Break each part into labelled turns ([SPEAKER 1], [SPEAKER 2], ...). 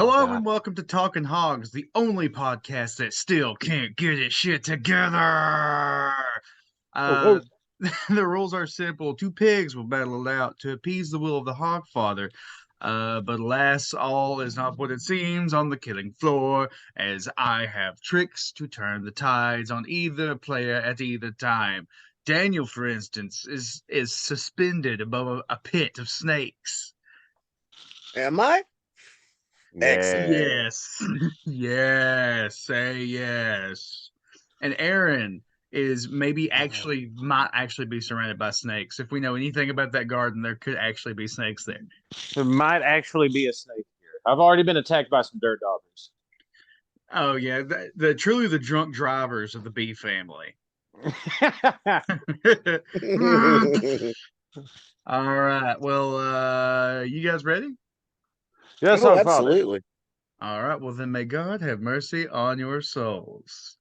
[SPEAKER 1] Oh
[SPEAKER 2] Hello
[SPEAKER 1] God.
[SPEAKER 2] and welcome to Talking Hogs, the only podcast that still can't get its shit together.
[SPEAKER 1] Oh,
[SPEAKER 2] Uh,
[SPEAKER 1] whoa.
[SPEAKER 2] the rules are simple. Two pigs will battle it out to appease the will of the hog father. But alas, all is not what it seems on the killing floor, as I have tricks to turn the tides on either player at either time. Daniel, for instance, is suspended above a pit of snakes.
[SPEAKER 3] Am I? Excellent.
[SPEAKER 1] Yeah.
[SPEAKER 2] Yes. Yes. Say yes. And Aaron is maybe actually might actually be surrounded by snakes. If we know anything about that garden, there could actually be snakes there.
[SPEAKER 1] There might actually be a snake here. I've already been attacked by some dirt doggers.
[SPEAKER 2] Oh yeah, the truly the drunk drivers of the bee family. All right. Well, you guys ready?
[SPEAKER 1] Yes,
[SPEAKER 3] Oh,
[SPEAKER 1] our father.
[SPEAKER 3] absolutely.
[SPEAKER 2] All right. Well, then may God have mercy on your souls.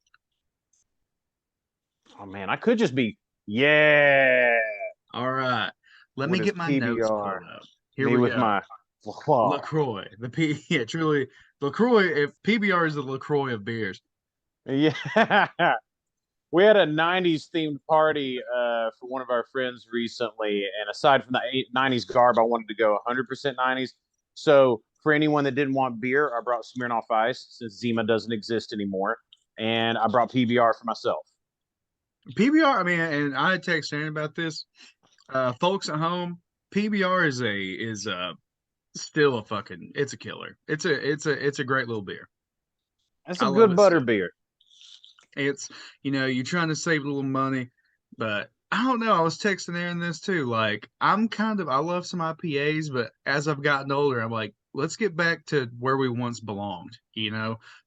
[SPEAKER 1] Oh man, I could just be yeah
[SPEAKER 2] All right. Let me
[SPEAKER 1] with his
[SPEAKER 2] get my notes
[SPEAKER 1] PBR.
[SPEAKER 2] pulled up. Here
[SPEAKER 1] Me
[SPEAKER 2] we
[SPEAKER 1] with
[SPEAKER 2] go.
[SPEAKER 1] my LaCroix.
[SPEAKER 2] LaCroix. Yeah, truly LaCroix. If PBR is the LaCroix of beers.
[SPEAKER 1] Yeah. We had a 90s themed party for one of our friends recently. And aside from the 90s garb, I wanted to go 100% 90s. So for anyone that didn't want beer, I brought Smirnoff Ice since Zima doesn't exist anymore. And I brought PBR for myself.
[SPEAKER 2] PBR, I mean, and I had texted Aaron about this. Folks at home, PBR is still a fucking it's a killer. It's a great little beer.
[SPEAKER 1] That's
[SPEAKER 2] I
[SPEAKER 1] a
[SPEAKER 2] love
[SPEAKER 1] good
[SPEAKER 2] it
[SPEAKER 1] butter
[SPEAKER 2] still.
[SPEAKER 1] beer.
[SPEAKER 2] It's you're trying to save a little money, but I don't know. I was texting Aaron this too. Like I love some IPAs, but as I've gotten older, I'm like, let's get back to where we once belonged.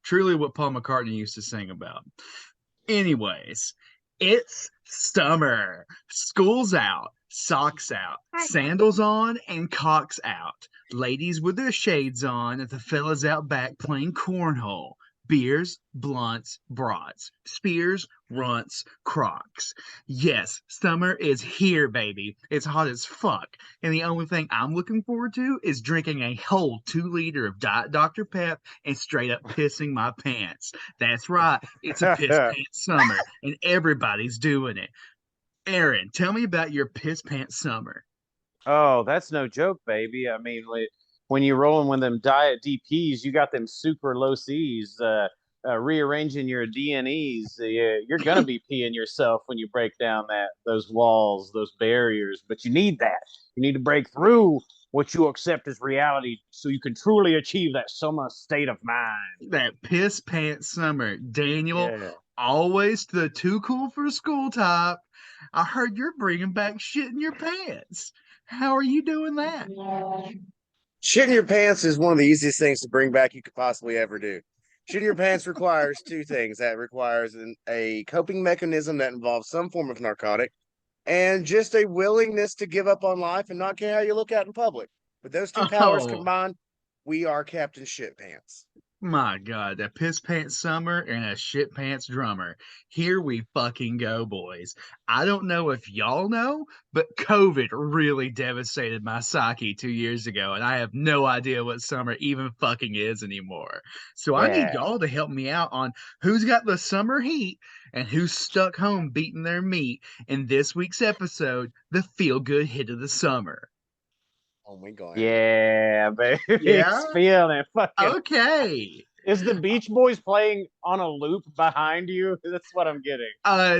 [SPEAKER 2] Truly what Paul McCartney used to sing about. Anyways, it's summer. School's out, socks out, sandals on, and cocks out. Ladies with their shades on, and the fellas out back playing cornhole. Beers, blunts, brats, spears, runts, crocs. Yes, summer is here, baby. It's hot as fuck. And the only thing I'm looking forward to is drinking a whole 2 liter of Diet Dr. Pep and straight up pissing my pants. That's right. It's a piss pants summer, and everybody's doing it. Aaron, tell me about your piss pants summer.
[SPEAKER 1] Oh, that's no joke, baby. I mean, when you're rolling with them diet DPs, you got them super low Cs, rearranging your DNEs. You're gonna be peeing yourself when you break down those walls, those barriers. But you need that. You need to break through what you accept as reality, so you can truly achieve that summer state of mind.
[SPEAKER 2] That piss pants summer. Daniel,
[SPEAKER 1] Yeah.
[SPEAKER 2] always the too cool for school type. I heard you're bringing back shit in your pants. How are you doing that?
[SPEAKER 3] Shitting your pants is one of the easiest things to bring back you could possibly ever do. Shitting your pants requires two things. That requires a coping mechanism that involves some form of narcotic and just a willingness to give up on life and not care how you look out in public. With those two powers
[SPEAKER 2] Oh,
[SPEAKER 3] combined, we are Captain Shit Pants.
[SPEAKER 2] my God, a piss pants summer and a shit pants drummer. Here we fucking go, boys. I don't know if y'all know, but COVID really devastated my psyche 2 years ago, and I have no idea what summer even fucking is anymore. So I need
[SPEAKER 1] Yeah.
[SPEAKER 2] y'all to help me out on who's got the summer heat and who's stuck home beating their meat in this week's episode, the feel good hit of the summer.
[SPEAKER 3] Oh my God.
[SPEAKER 1] Yeah, baby.
[SPEAKER 2] Yeah?
[SPEAKER 1] It's feeling fucking.
[SPEAKER 2] Okay.
[SPEAKER 1] Is the Beach Boys playing on a loop behind you? That's what I'm getting.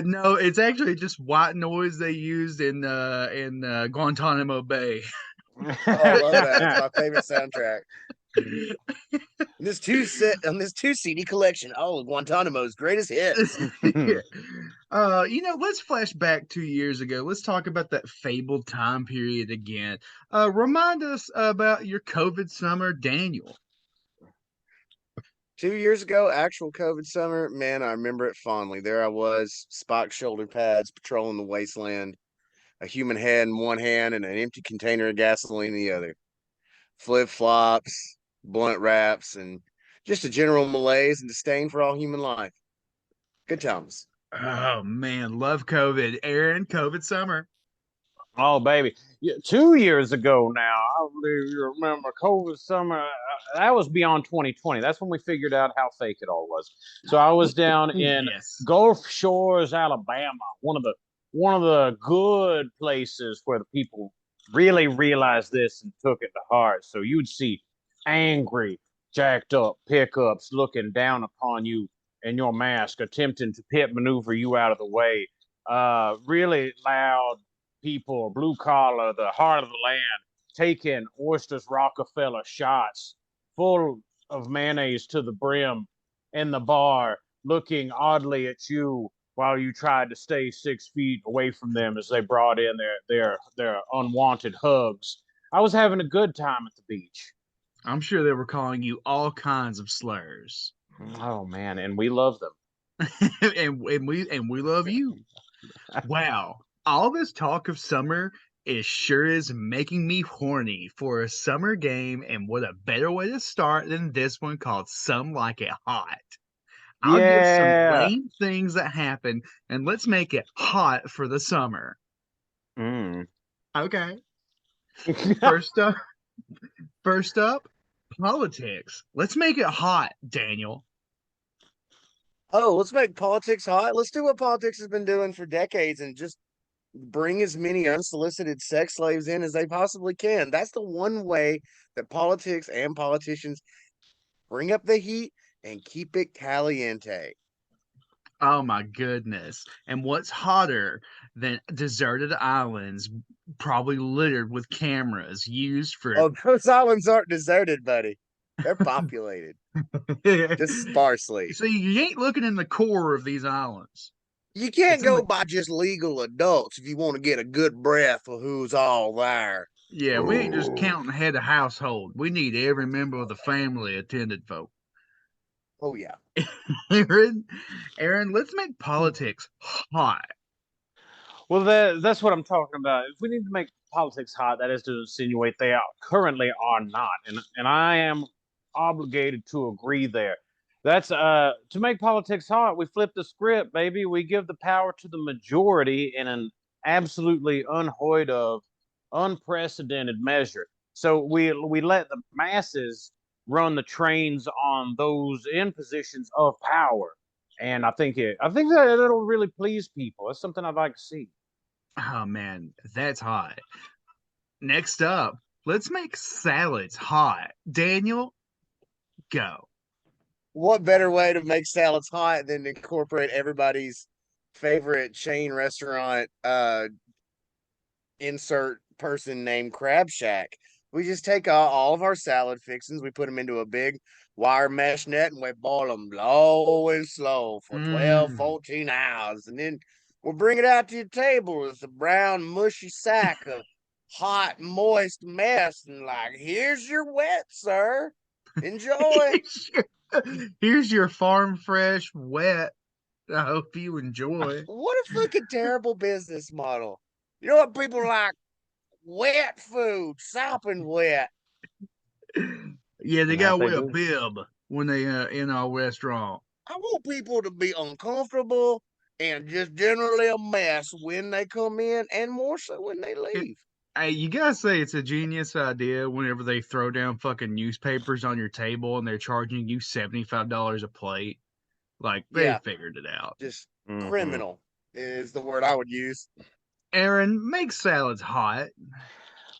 [SPEAKER 2] No, it's actually just white noise they used in Guantanamo Bay.
[SPEAKER 3] Oh, I love that. It's my favorite soundtrack. On this two CD collection, all of Guantanamo's greatest hits.
[SPEAKER 2] Yeah. Let's flash back 2 years ago. Let's talk about that fabled time period again. Remind us about your COVID summer, Daniel.
[SPEAKER 3] 2 years ago, actual COVID summer, man, I remember it fondly. There I was, spiked shoulder pads, patrolling the wasteland, a human head in one hand and an empty container of gasoline in the other. Flip flops, blunt wraps, and just a general malaise and disdain for all human life. Good times.
[SPEAKER 2] Oh man, love COVID. Aaron, COVID summer.
[SPEAKER 1] Oh, baby. 2 years ago now, I believe you remember COVID summer. That was beyond 2020. That's when we figured out how fake it all was. So I was down in
[SPEAKER 2] Yes.
[SPEAKER 1] Gulf Shores, Alabama, one of the good places where the people really realized this and took it to heart. So you'd see angry, jacked up pickups looking down upon you in your mask, attempting to pit maneuver you out of the way. Really loud people, blue collar, the heart of the land, taking Oysters Rockefeller shots full of mayonnaise to the brim in the bar, looking oddly at you while you tried to stay 6 feet away from them as they brought in their unwanted hugs. I was having a good time at the beach.
[SPEAKER 2] I'm sure they were calling you all kinds of slurs.
[SPEAKER 1] Oh man, and we love them.
[SPEAKER 2] and we love you. Wow. All this talk of summer is sure is making me horny for a summer game, and what a better way to start than this one called Some Like It Hot. I'll give some
[SPEAKER 1] Yeah.
[SPEAKER 2] lame things that happen, and let's make it hot for the summer.
[SPEAKER 1] Mm.
[SPEAKER 2] Okay. First up, first up, politics. Let's make it hot, Daniel.
[SPEAKER 3] Oh, let's make politics hot. Let's do what politics has been doing for decades and just bring as many unsolicited sex slaves in as they possibly can. That's the one way that politics and politicians bring up the heat and keep it caliente.
[SPEAKER 2] Oh my goodness. And what's hotter than deserted islands, probably littered with cameras used for.
[SPEAKER 3] Oh, those islands aren't deserted, buddy. They're populated, just sparsely.
[SPEAKER 2] So you ain't looking in the core of these islands.
[SPEAKER 3] You can't
[SPEAKER 2] It's in
[SPEAKER 3] go
[SPEAKER 2] the.
[SPEAKER 3] by just legal adults if you want to get a good breath of who's all there.
[SPEAKER 2] Yeah, we ain't just counting head of household. We need every member of the family attended, folk.
[SPEAKER 3] Oh, yeah.
[SPEAKER 2] Aaron, Aaron, let's make politics hot.
[SPEAKER 1] Well, that's what I'm talking about. If we need to make politics hot, that is to insinuate they are currently are not, and I am obligated to agree there. That's to make politics hot. We flip the script, baby. We give the power to the majority in an absolutely unheard of, unprecedented measure. So we let the masses run the trains on those in positions of power, and I think that it'll really please people. That's something I'd like to see.
[SPEAKER 2] Oh man, that's hot. Next up, let's make salads hot. Daniel, go.
[SPEAKER 3] What better way to make salads hot than to incorporate everybody's favorite chain restaurant insert person named Crab Shack? We just take all of our salad fixings, we put them into a big wire mesh net, and we boil them low and slow for 12,
[SPEAKER 2] Mm.
[SPEAKER 3] 14 hours. And then we'll bring it out to your table with a brown, mushy sack of hot, moist mess. And like, here's your wet, sir. Enjoy.
[SPEAKER 2] Here's your farm fresh wet. I hope you enjoy.
[SPEAKER 3] What a fucking terrible business model. You know what people like? Wet food, sopping wet.
[SPEAKER 2] Yeah, they
[SPEAKER 1] And that
[SPEAKER 2] gotta
[SPEAKER 1] they
[SPEAKER 2] wear a
[SPEAKER 1] do.
[SPEAKER 2] bib when they in our restaurant.
[SPEAKER 3] I want people to be uncomfortable and just generally a mess when they come in and more so when they
[SPEAKER 2] It,
[SPEAKER 3] leave.
[SPEAKER 2] hey, you gotta say it's a genius idea whenever they throw down fucking newspapers on your table and they're charging you $75 a plate. Like they
[SPEAKER 3] Yeah,
[SPEAKER 2] figured it out.
[SPEAKER 3] just
[SPEAKER 1] Hmm.
[SPEAKER 3] criminal is the word I would use.
[SPEAKER 2] Aaron, make salads hot.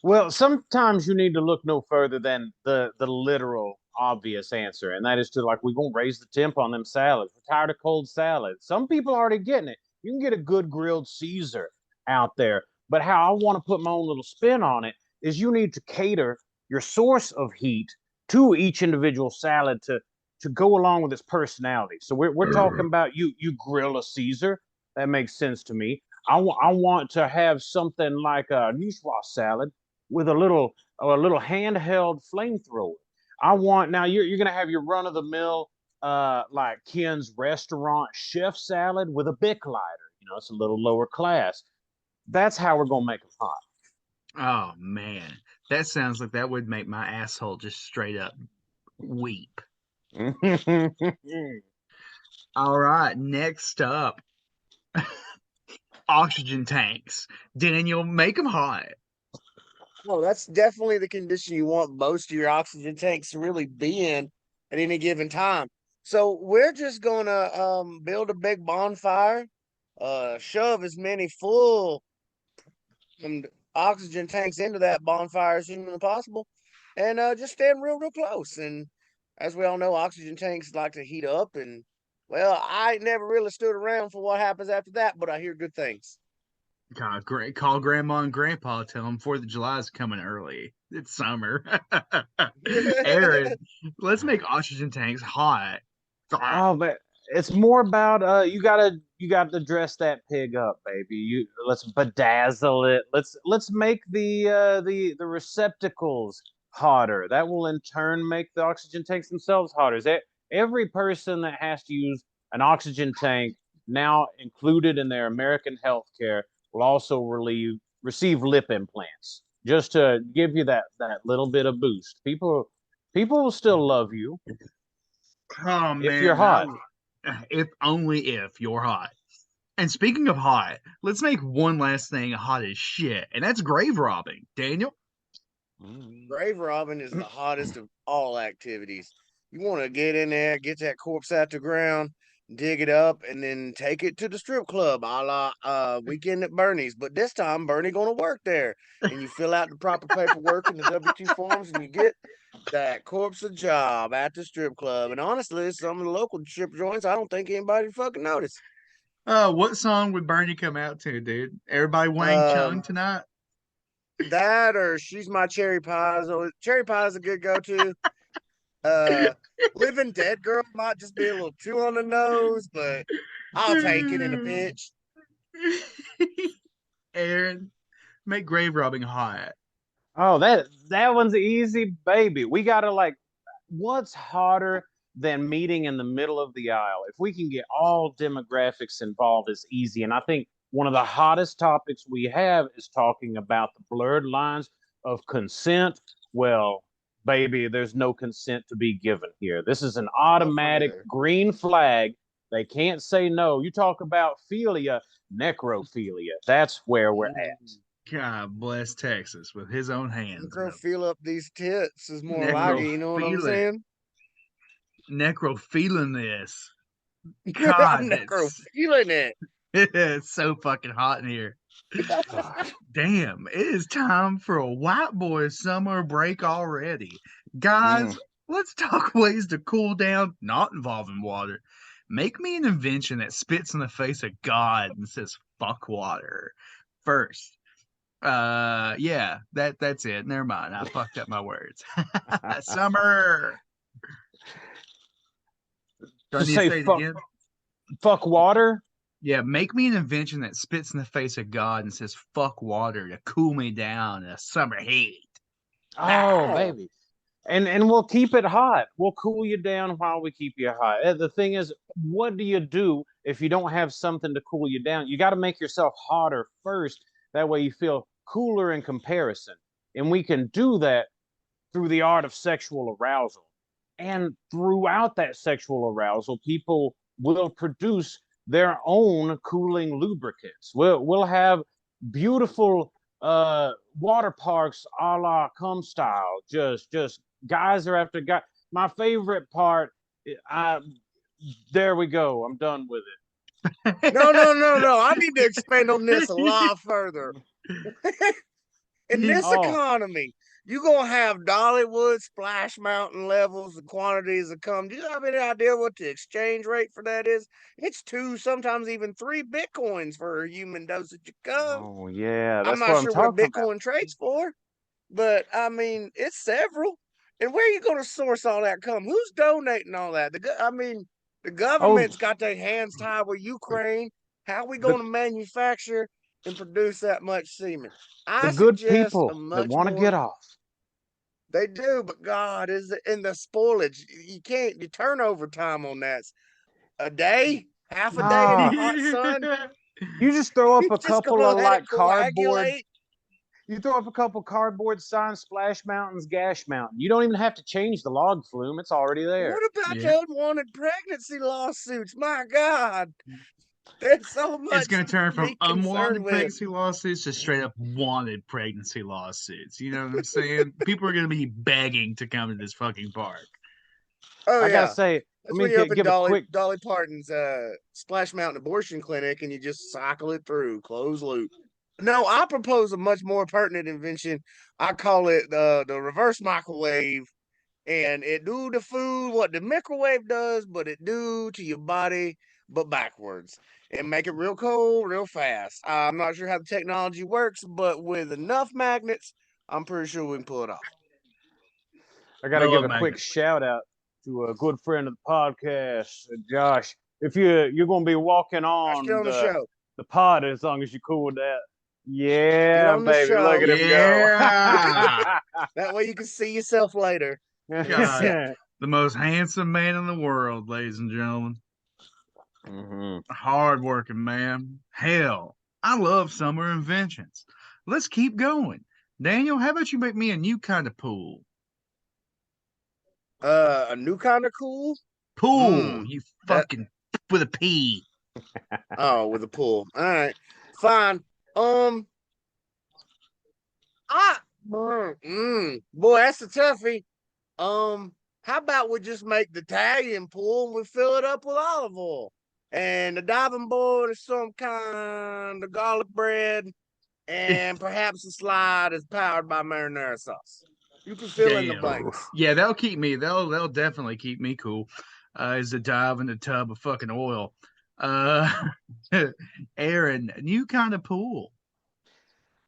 [SPEAKER 1] Well, sometimes you need to look no further than the literal obvious answer, and that is to like we're gonna raise the temp on them salads. We're tired of cold salads. Some people are already getting it. You can get a good grilled Caesar out there, but how I want to put my own little spin on it is you need to cater your source of heat to each individual salad to go along with its personality. So we're talking about you grill a Caesar. That makes sense to me. I want to have something like a niçoise salad with a little handheld flamethrower. I want now you're gonna have your run of the mill like Ken's restaurant chef salad with a Bic lighter. It's a little lower class. That's how we're gonna make them hot.
[SPEAKER 2] Oh man, that sounds like that would make my asshole just straight up weep. All right, next up. oxygen tanks. Daniel, make them hot.
[SPEAKER 3] Well, that's definitely the condition you want most of your oxygen tanks to really be in at any given time. So we're just gonna build a big bonfire, shove as many full oxygen tanks into that bonfire as humanly possible, and just stand real close. And as we all know, oxygen tanks like to heat up. And well, I ain't never really stood around for what happens after that, but I hear good things.
[SPEAKER 2] God, great. Call grandma and grandpa. Tell them 4th of July is coming early. It's summer. Aaron, let's make oxygen tanks hot.
[SPEAKER 1] Oh, but it's more about you gotta dress that pig up, baby. Let's bedazzle it. Let's make the receptacles hotter. That will in turn make the oxygen tanks themselves hotter. Every person that has to use an oxygen tank now included in their American health care will also receive lip implants just to give you that little bit of boost. People will still love you
[SPEAKER 2] Oh
[SPEAKER 1] if you're
[SPEAKER 2] man,
[SPEAKER 1] hot.
[SPEAKER 2] if only if you're hot. And speaking of hot, let's make one last thing hot as shit, and that's grave robbing. Daniel?
[SPEAKER 3] Grave robbing is the hottest of all activities. You want to get in there, get that corpse out the ground, dig it up, and then take it to the strip club, a la Weekend at Bernie's. But this time, Bernie gonna work there, and you fill out the proper paperwork in the W-2 forms, and you get that corpse a job at the strip club. And honestly, some of the local strip joints, I don't think anybody fucking noticed.
[SPEAKER 2] What song would Bernie come out to, dude? Everybody Wang Chung
[SPEAKER 3] Um,
[SPEAKER 2] tonight?
[SPEAKER 3] that or she's my cherry pie. So cherry pie is a good go-to. Uh, Living Dead Girl might just be a little too on the nose, but I'll take it in a pinch.
[SPEAKER 2] Aaron, make grave robbing hot.
[SPEAKER 1] Oh, that one's easy, baby. We gotta what's hotter than meeting in the middle of the aisle? If we can get all demographics involved, it's easy. And I think one of the hottest topics we have is talking about the blurred lines of consent. Well, baby, there's no consent to be given here. This is an
[SPEAKER 3] Oh, for
[SPEAKER 1] automatic
[SPEAKER 3] sure.
[SPEAKER 1] green flag. They can't say no. You talk about philia, necrophilia. That's where we're at.
[SPEAKER 2] God bless Texas with his own hands.
[SPEAKER 3] Feel up these tits is more like it, you know what I'm
[SPEAKER 2] Necrophilia.
[SPEAKER 3] saying?
[SPEAKER 2] Necrophiling this. God,
[SPEAKER 3] I'm necro feeling it.
[SPEAKER 2] it's so fucking hot in here. Damn, it is time for a white boy summer break already. Guys, let's talk ways to cool down, not involving water. Make me an invention that spits in the face of God and says fuck water. First. Yeah, that's it. Never mind. I fucked up my words. Summer. Do I
[SPEAKER 1] Just
[SPEAKER 2] need to
[SPEAKER 1] say
[SPEAKER 2] say it again?
[SPEAKER 1] fuck water.
[SPEAKER 2] Yeah, make me an invention that spits in the face of God and says fuck water to cool me down in a summer heat.
[SPEAKER 1] Oh, baby. And we'll keep it hot. We'll cool you down while we keep you hot. The thing is, what do you do if you don't have something to cool you down? You got to make yourself hotter first. That way you feel cooler in comparison. And we can do that through the art of sexual arousal. And throughout that sexual arousal, people will produce their own cooling lubricants. We'll have beautiful water parks a la cum style. Just guys are after guys. My favorite part, I there we go. I'm done with it.
[SPEAKER 3] No. I need to expand on this a lot further. In this
[SPEAKER 1] Oh,
[SPEAKER 3] economy, you're gonna have Dollywood Splash Mountain levels and quantities of cum. Do you have any idea what the exchange rate for that is? It's 2, sometimes even 3 bitcoins for a human dosage of cum.
[SPEAKER 1] oh yeah,
[SPEAKER 3] I'm
[SPEAKER 1] that's
[SPEAKER 3] not
[SPEAKER 1] what I'm
[SPEAKER 3] sure what a
[SPEAKER 1] talking about.
[SPEAKER 3] Bitcoin trades for, but I mean, it's several. And where are you going to source all that cum? Who's donating all that? The
[SPEAKER 1] Oh,
[SPEAKER 3] government's got their hands tied with Ukraine. How are we
[SPEAKER 1] the
[SPEAKER 3] going to manufacture and produce that much semen?
[SPEAKER 1] the
[SPEAKER 3] I
[SPEAKER 1] good
[SPEAKER 3] suggest a
[SPEAKER 1] people that
[SPEAKER 3] much
[SPEAKER 1] want to get
[SPEAKER 3] more.
[SPEAKER 1] off.
[SPEAKER 3] They do, but God is in the spoilage. You can't. The turnover time on that's a day, half a day in the
[SPEAKER 1] Ah,
[SPEAKER 3] hot sun.
[SPEAKER 1] you just throw up
[SPEAKER 3] You
[SPEAKER 1] a
[SPEAKER 3] just
[SPEAKER 1] couple
[SPEAKER 3] gonna
[SPEAKER 1] of
[SPEAKER 3] let it
[SPEAKER 1] cardboard.
[SPEAKER 3] coagulate.
[SPEAKER 1] You throw up a couple cardboard signs, Splash Mountains, Gash Mountain. You don't even have to change the log flume; it's already there.
[SPEAKER 3] What about
[SPEAKER 2] Yeah.
[SPEAKER 3] the unwanted pregnancy lawsuits? My God. There's so
[SPEAKER 2] It's
[SPEAKER 3] much
[SPEAKER 2] going to turn
[SPEAKER 3] to
[SPEAKER 2] from
[SPEAKER 3] be concerned
[SPEAKER 2] unwanted
[SPEAKER 3] with.
[SPEAKER 2] pregnancy lawsuits to straight up wanted pregnancy lawsuits. You know what I'm saying? People are going to be begging to come to this fucking park.
[SPEAKER 3] Oh
[SPEAKER 1] I gotta
[SPEAKER 3] yeah.
[SPEAKER 1] say, I
[SPEAKER 3] That's when
[SPEAKER 1] mean,
[SPEAKER 3] you open
[SPEAKER 1] give a quick.
[SPEAKER 3] Dolly Parton's Splash Mountain Abortion Clinic and you just cycle it through, closed loop. No, I propose a much more pertinent invention. I call it the reverse microwave, and it do the food what the microwave does, but it do to your body, but backwards, and make it real cold, real fast. I'm not sure how the technology works, but with enough magnets, I'm pretty sure we can pull it off.
[SPEAKER 1] I
[SPEAKER 2] I
[SPEAKER 1] gotta give
[SPEAKER 2] love
[SPEAKER 1] a quick
[SPEAKER 2] magnets.
[SPEAKER 1] shout out to a good friend of the podcast, Josh. If you're gonna be walking
[SPEAKER 3] Gosh, get
[SPEAKER 1] on
[SPEAKER 3] on the show.
[SPEAKER 1] the pod, as long as you're cool with that.
[SPEAKER 3] Get
[SPEAKER 1] Yeah,
[SPEAKER 3] on the
[SPEAKER 1] baby, look
[SPEAKER 3] show.
[SPEAKER 1] at him go.
[SPEAKER 2] Yeah.
[SPEAKER 3] That way you can see yourself later in a
[SPEAKER 2] God,
[SPEAKER 3] sip.
[SPEAKER 2] the most handsome man in the world, ladies and gentlemen.
[SPEAKER 1] Mhm.
[SPEAKER 2] Hardworking man. Hell, I love summer inventions. Let's keep going. Daniel, how about you make me a new kind of pool?
[SPEAKER 3] A new kind of cool.
[SPEAKER 2] Pool,
[SPEAKER 3] Mm,
[SPEAKER 2] you
[SPEAKER 3] that
[SPEAKER 2] fucking with a P.
[SPEAKER 3] oh, with a pool. All right, fine. Um, I boy, that's a toughie. How about we just make the Italian pool and we fill it up with olive oil and the diving board is some kind of garlic bread and perhaps a slide is powered by marinara sauce. You can fill in the
[SPEAKER 2] Damn.
[SPEAKER 3] blanks.
[SPEAKER 2] Yeah, they'll keep me. They'll definitely keep me cool. Is to dive in a tub of fucking oil. Uh, Aaron, new kind of pool.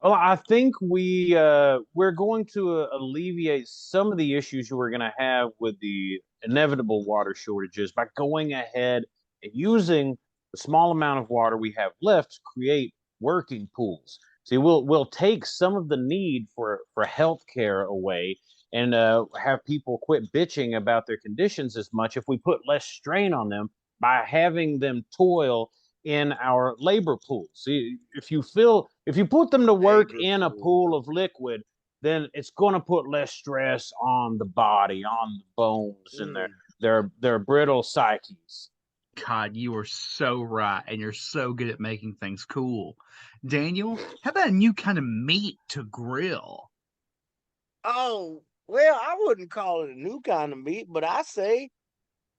[SPEAKER 1] Well, I think we're going to alleviate some of the issues you were going to have with the inevitable water shortages by going ahead and using the small amount of water we have left to create working pools. See, we'll take some of the need for health care away and have people quit bitching about their conditions as much if we put less strain on them by having them toil in our labor pools. See, if you put them to work
[SPEAKER 3] Labor
[SPEAKER 1] in a
[SPEAKER 3] pool.
[SPEAKER 1] pool of liquid, then it's going to put less stress on the body, on the bones, and
[SPEAKER 3] Mm.
[SPEAKER 1] their brittle psyches.
[SPEAKER 2] God, you are so right, and you're so good at making things cool. Daniel, how about a new kind of meat to grill?
[SPEAKER 3] Oh, well, I wouldn't call it a new kind of meat, but I say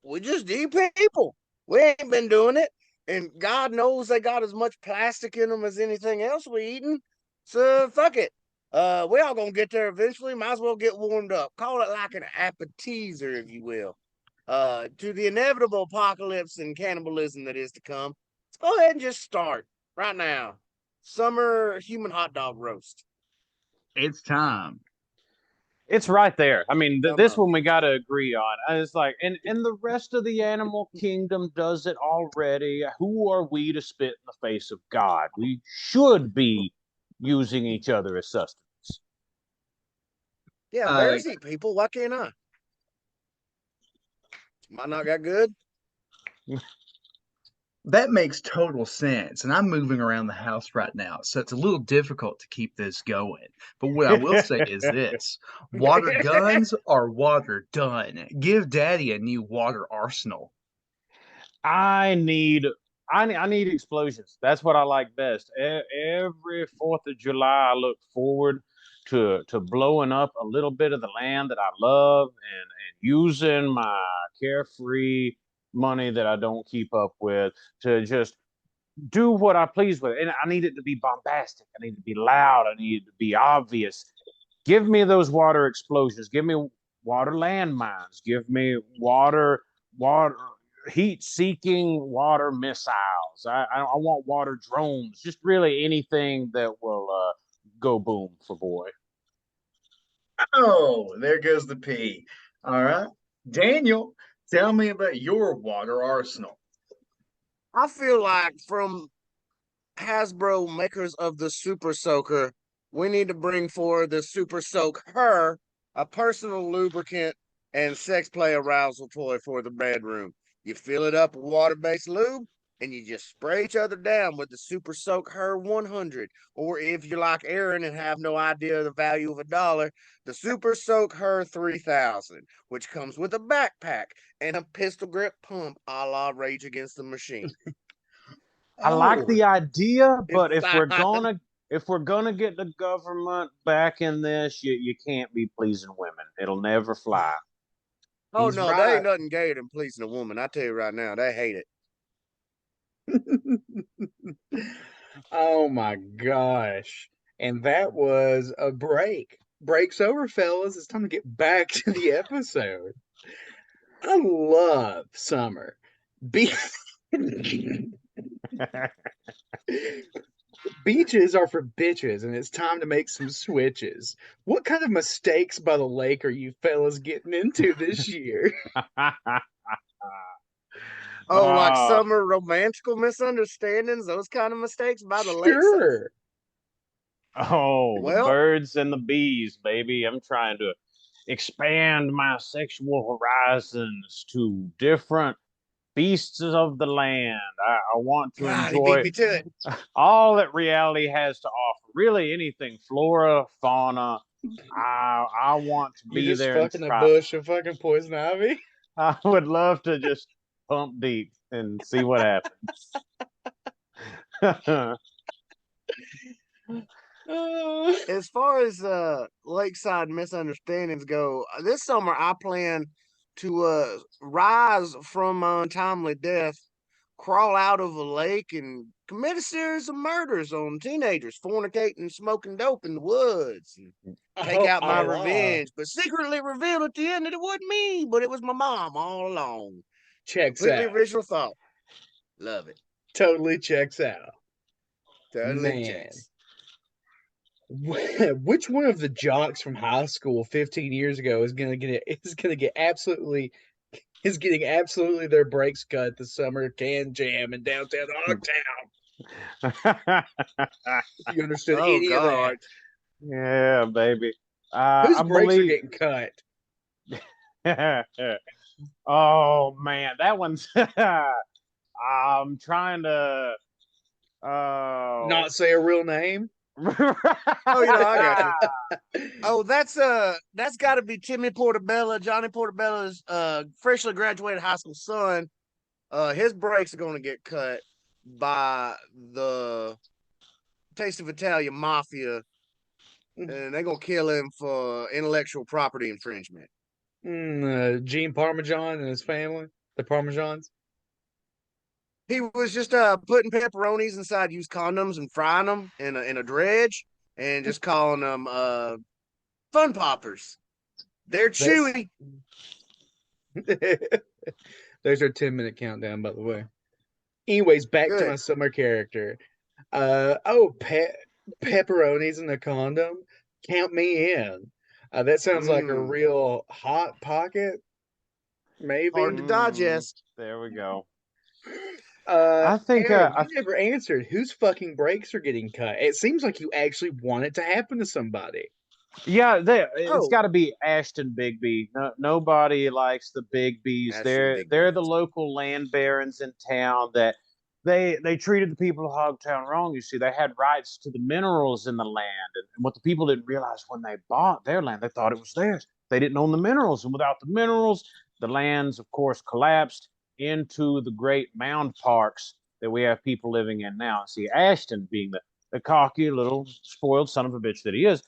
[SPEAKER 3] we just eat people. We ain't been doing it. And God knows they got as much plastic in them as anything else we eating. So fuck it. We all gonna get there eventually. Might as well get warmed up. Call it like an appetizer, if you will. To the inevitable apocalypse and cannibalism that is to come. Let's go ahead and just start right now. Summer human hot dog roast.
[SPEAKER 2] It's time.
[SPEAKER 1] It's right there. I mean,
[SPEAKER 3] Come
[SPEAKER 1] this
[SPEAKER 3] on.
[SPEAKER 1] one we got to agree on. It's like, and the rest of the animal kingdom does it already. Who are we to spit in the face of God? We should be using each other as sustenance.
[SPEAKER 3] Yeah,
[SPEAKER 2] Uh,
[SPEAKER 3] bears eat people. Why can't I? Might not got good.
[SPEAKER 2] That makes total sense. And I'm moving around the house right now, so it's a little difficult to keep this going. But what I will say is this: water guns are water done. Give daddy a new water arsenal.
[SPEAKER 1] I need I need explosions. That's what I like best. Every 4th of July, I look forward to blowing up a little bit of the land that I love and using my carefree money that I don't keep up with to just do what I please with it. And I need it to be bombastic. I need it to be loud. I need it to be obvious. Give me those water explosions. Give me water landmines. Give me water heat seeking water missiles. I want water drones. Just really anything that will go boom for boy.
[SPEAKER 2] Oh, there goes the P. All right. Daniel, tell me about your water arsenal.
[SPEAKER 3] I feel like from Hasbro, makers of the Super Soaker, we need to bring forward the Super Soak Her, a personal lubricant and sex play arousal toy for the bedroom. You fill it up with water based lube and you just spray each other down with the Super Soak Her 100. Or if you're like Aaron and have no idea the value of a dollar, the Super Soak Her 3000, which comes with a backpack and a pistol grip pump a la Rage Against the Machine.
[SPEAKER 1] I like the idea, but
[SPEAKER 3] It's fine.
[SPEAKER 1] if we're gonna get the government back in this, you can't be pleasing women. It'll never fly.
[SPEAKER 3] Oh
[SPEAKER 2] He's
[SPEAKER 3] no, there
[SPEAKER 2] right.
[SPEAKER 3] ain't nothing gayer than pleasing a woman. I tell you right now, they hate it.
[SPEAKER 2] Oh my gosh. And that was a break. Break's over, fellas. It's time to get back to the episode. I love summer. Be- Beaches are for bitches, and it's time to make some switches. What kind of mistakes by the lake are you fellas getting into this year?
[SPEAKER 3] Oh, like
[SPEAKER 1] Oh,
[SPEAKER 3] summer romantical misunderstandings, those kind of mistakes by the lakeside.
[SPEAKER 2] Sure.
[SPEAKER 1] oh, the
[SPEAKER 3] Well,
[SPEAKER 1] birds and the bees, baby. I'm trying to expand my sexual horizons to different beasts of the land. I want to
[SPEAKER 3] God, he beat
[SPEAKER 1] enjoy
[SPEAKER 3] me to it.
[SPEAKER 1] all that reality has to offer. Really, anything, flora, fauna. I want to
[SPEAKER 2] You
[SPEAKER 1] be
[SPEAKER 2] just
[SPEAKER 1] there and
[SPEAKER 2] fucking a
[SPEAKER 1] try.
[SPEAKER 2] bush of fucking poison ivy?
[SPEAKER 1] I would love to just pump deep and see what happens.
[SPEAKER 3] As far as lakeside misunderstandings go, this summer I plan to rise from my untimely death, crawl out of a lake, and commit a series of murders on teenagers fornicating, smoking dope in the woods, and take
[SPEAKER 2] Oh,
[SPEAKER 3] out my
[SPEAKER 2] Allah.
[SPEAKER 3] revenge, but secretly reveal at the end that it wasn't me, but it was my mom all along.
[SPEAKER 2] Checks
[SPEAKER 3] Completely
[SPEAKER 2] out.
[SPEAKER 3] original thought. Love it.
[SPEAKER 2] Totally checks out.
[SPEAKER 3] Totally
[SPEAKER 2] Man.
[SPEAKER 3] checks.
[SPEAKER 2] Which one of the jocks from high school 15 years ago is getting absolutely their brakes cut the summer can jam in downtown Hogtown? If you understood
[SPEAKER 3] Oh
[SPEAKER 2] any of that.
[SPEAKER 3] God.
[SPEAKER 1] Yeah, baby.
[SPEAKER 2] Whose
[SPEAKER 1] I
[SPEAKER 2] brakes are
[SPEAKER 1] believe.
[SPEAKER 2] getting cut?
[SPEAKER 1] Oh man, that one's. I'm trying to. Oh.
[SPEAKER 2] Not say a real name?
[SPEAKER 3] Oh, I got you. Oh, that's got to be Timmy Portabella, Johnny Portabella's freshly graduated high school son. His brakes are going to get cut by the Taste of Italia Mafia, and they're going to kill him for intellectual property infringement.
[SPEAKER 2] Gene Parmesan and his family, the Parmesans.
[SPEAKER 3] He was just putting pepperonis inside used condoms and frying them in a dredge and just calling them fun poppers. They're
[SPEAKER 2] That's
[SPEAKER 3] chewy.
[SPEAKER 2] there's our 10-minute countdown, by the way. Anyways, back to my
[SPEAKER 3] Good.
[SPEAKER 2] summer character. Oh, pepperonis in a condom. Count me in. That sounds like a real hot pocket,
[SPEAKER 3] Hard
[SPEAKER 2] maybe.
[SPEAKER 3] to digest.
[SPEAKER 1] There we go.
[SPEAKER 2] Uh,
[SPEAKER 1] I think.
[SPEAKER 2] Aaron, you never answered. Whose fucking brakes are getting cut? It seems like you actually want it to happen to somebody.
[SPEAKER 1] Yeah, it's
[SPEAKER 3] Oh,
[SPEAKER 1] got to be Ashton Bigby. No, nobody likes the Bigbies.
[SPEAKER 3] Ashton
[SPEAKER 1] They're
[SPEAKER 3] Bigby.
[SPEAKER 1] the local land barons in town that they treated the people of Hogtown wrong. You see, they had rights to the minerals in the land, and what the people didn't realize when they bought their land, they thought it was theirs. They didn't own the minerals, and without the minerals, the lands, of course, collapsed into the great mound parks that we have people living in now. See, Ashton, being the cocky little spoiled son of a bitch that he is,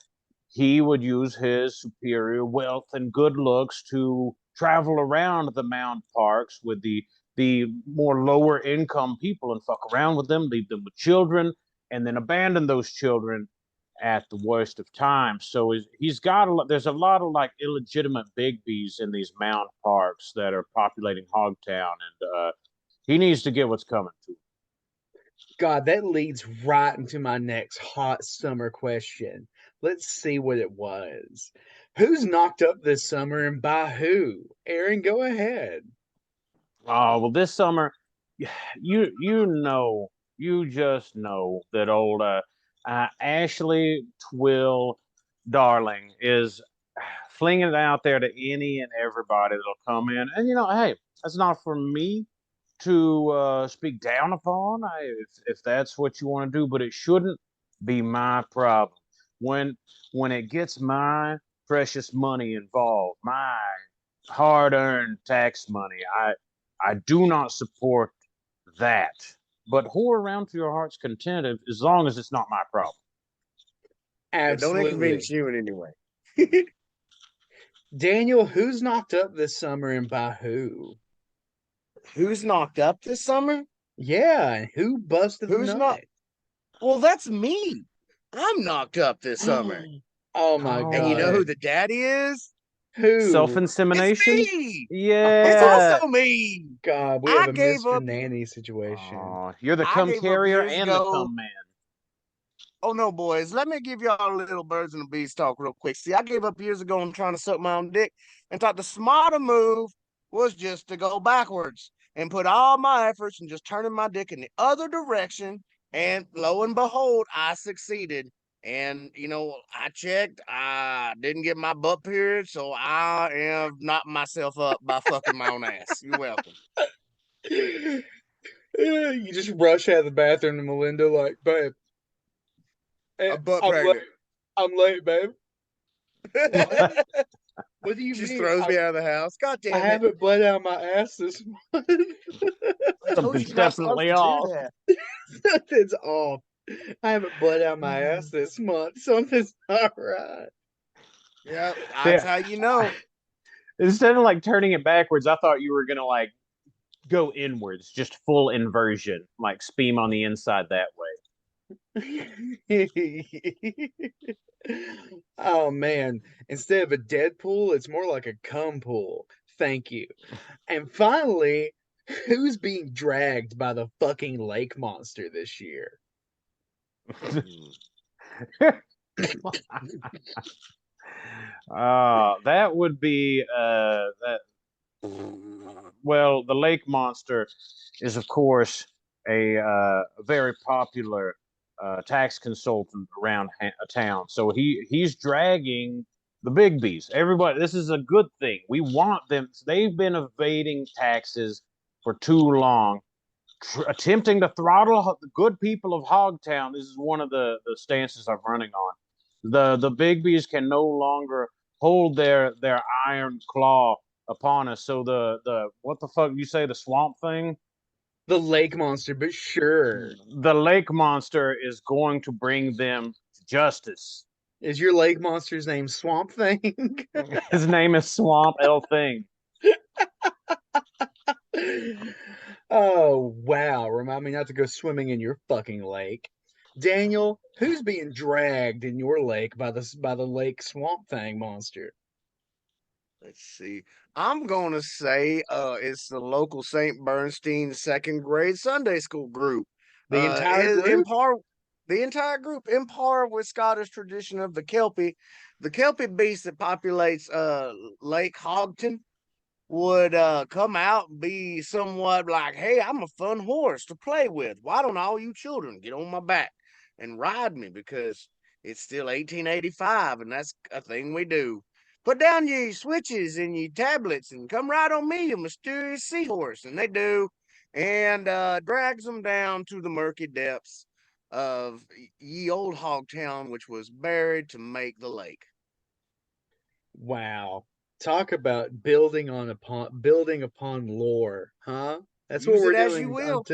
[SPEAKER 1] he would use his superior wealth and good looks to travel around the mound parks with the more lower income people and fuck around with them, leave them with children, and then abandon those children at the worst of times. So he's got there's a lot of like illegitimate bigbies in these mound parks that are populating Hogtown, and he needs to get what's coming to him.
[SPEAKER 2] God, that leads right into my next hot summer question. Let's see what it was. Who's knocked up this summer and by who? Aaron, go ahead.
[SPEAKER 1] Oh well, this summer, you just know that old Ashley Twill Darling is flinging it out there to any and everybody that'll come in. And hey, that's not for me to speak down upon. If that's what you want to do, but it shouldn't be my problem when it gets my precious money involved, my hard-earned tax money. I do not support that. but whore around to your heart's content as long as it's not my problem.
[SPEAKER 3] Yeah, don't
[SPEAKER 2] Absolutely.
[SPEAKER 3] inconvenience you in any way.
[SPEAKER 2] Daniel, who's knocked up this summer and by who?
[SPEAKER 3] Who's knocked up this summer?
[SPEAKER 2] Yeah, and who busted a
[SPEAKER 3] Who's not?
[SPEAKER 2] nut?
[SPEAKER 3] Well, that's me. I'm knocked up this summer.
[SPEAKER 2] Oh my
[SPEAKER 1] Oh.
[SPEAKER 3] And you know who
[SPEAKER 2] god.
[SPEAKER 3] the daddy is?
[SPEAKER 2] Who?
[SPEAKER 1] Self-insemination?
[SPEAKER 3] It's me. It's
[SPEAKER 1] Yeah.
[SPEAKER 3] also me.
[SPEAKER 2] God, we
[SPEAKER 3] I
[SPEAKER 2] have a
[SPEAKER 3] gave
[SPEAKER 2] Mr.
[SPEAKER 3] up.
[SPEAKER 2] Nanny situation.
[SPEAKER 1] Oh, you're the
[SPEAKER 3] I
[SPEAKER 1] cum
[SPEAKER 3] gave up
[SPEAKER 1] carrier
[SPEAKER 3] years
[SPEAKER 1] and the
[SPEAKER 3] ago.
[SPEAKER 1] cum man.
[SPEAKER 3] Oh no, boys. Let me give y'all a little birds and the bees talk real quick. See, I gave up years ago on trying to suck my own dick and thought the smarter move was just to go backwards and put all my efforts in just turning my dick in the other direction. And lo and behold, I succeeded. And I checked. I didn't get my butt period, so I am knocking myself up by fucking my own ass. You're welcome.
[SPEAKER 2] You just rush out of the bathroom to Melinda like, babe,
[SPEAKER 3] I'm butt
[SPEAKER 2] I'm
[SPEAKER 3] pregnant.
[SPEAKER 2] I'm late, babe. What do you
[SPEAKER 3] Just
[SPEAKER 2] mean?
[SPEAKER 3] throws me out of the house. God
[SPEAKER 2] I
[SPEAKER 3] damn it.
[SPEAKER 2] haven't bled out my ass this month.
[SPEAKER 3] I told you
[SPEAKER 1] Something's
[SPEAKER 3] you're not supposed
[SPEAKER 1] definitely
[SPEAKER 3] to do
[SPEAKER 1] off.
[SPEAKER 3] that.
[SPEAKER 2] Something's off. I haven't bled out my ass this month. Something's not right.
[SPEAKER 3] Yeah, that's
[SPEAKER 1] Yeah.
[SPEAKER 3] how you know.
[SPEAKER 1] Instead of like turning it backwards, I thought you were gonna like go inwards, just full inversion, like Speam on the inside that way.
[SPEAKER 2] Oh man, instead of a Deadpool, it's more like a cum pool. Thank you. And finally, who's being dragged by the fucking lake monster this year?
[SPEAKER 1] That would be that. Well, the lake monster is, of course, a very popular tax consultant around town. So he's dragging the bigbies. Everybody, this is a good thing. We want them. They've been evading taxes for too long, attempting to throttle the good people of Hogtown. This is one of the stances I'm running on. The bigbies can no longer hold their iron claw upon us. So the what the fuck you say, the swamp thing?
[SPEAKER 2] The lake monster, but sure.
[SPEAKER 1] The lake monster is going to bring them to justice.
[SPEAKER 2] Is your lake monster's name Swamp Thing?
[SPEAKER 1] His name is Swamp L Thing.
[SPEAKER 2] Oh wow. Remind me not to go swimming in your fucking lake. Daniel, who's being dragged in your lake by the lake Swamp Thing monster?
[SPEAKER 3] Let's see. I'm gonna say it's the local St. Bernstein second grade Sunday school group.
[SPEAKER 2] The entire
[SPEAKER 3] In
[SPEAKER 2] group?
[SPEAKER 3] par, the entire group, in par with Scottish tradition of the Kelpie beast that populates Lake Hogton would come out and be somewhat like, hey, I'm a fun horse to play with. Why don't all you children get on my back and ride me? Because it's still 1885 and that's a thing we do. Put down your switches and your tablets and come ride on me, a mysterious seahorse. And they do, and drags them down to the murky depths of ye old Hogtown, which was buried to make the lake.
[SPEAKER 2] Wow. Talk about building upon lore, huh? That's what
[SPEAKER 3] Use
[SPEAKER 2] we're
[SPEAKER 3] it as you
[SPEAKER 2] doing
[SPEAKER 3] will.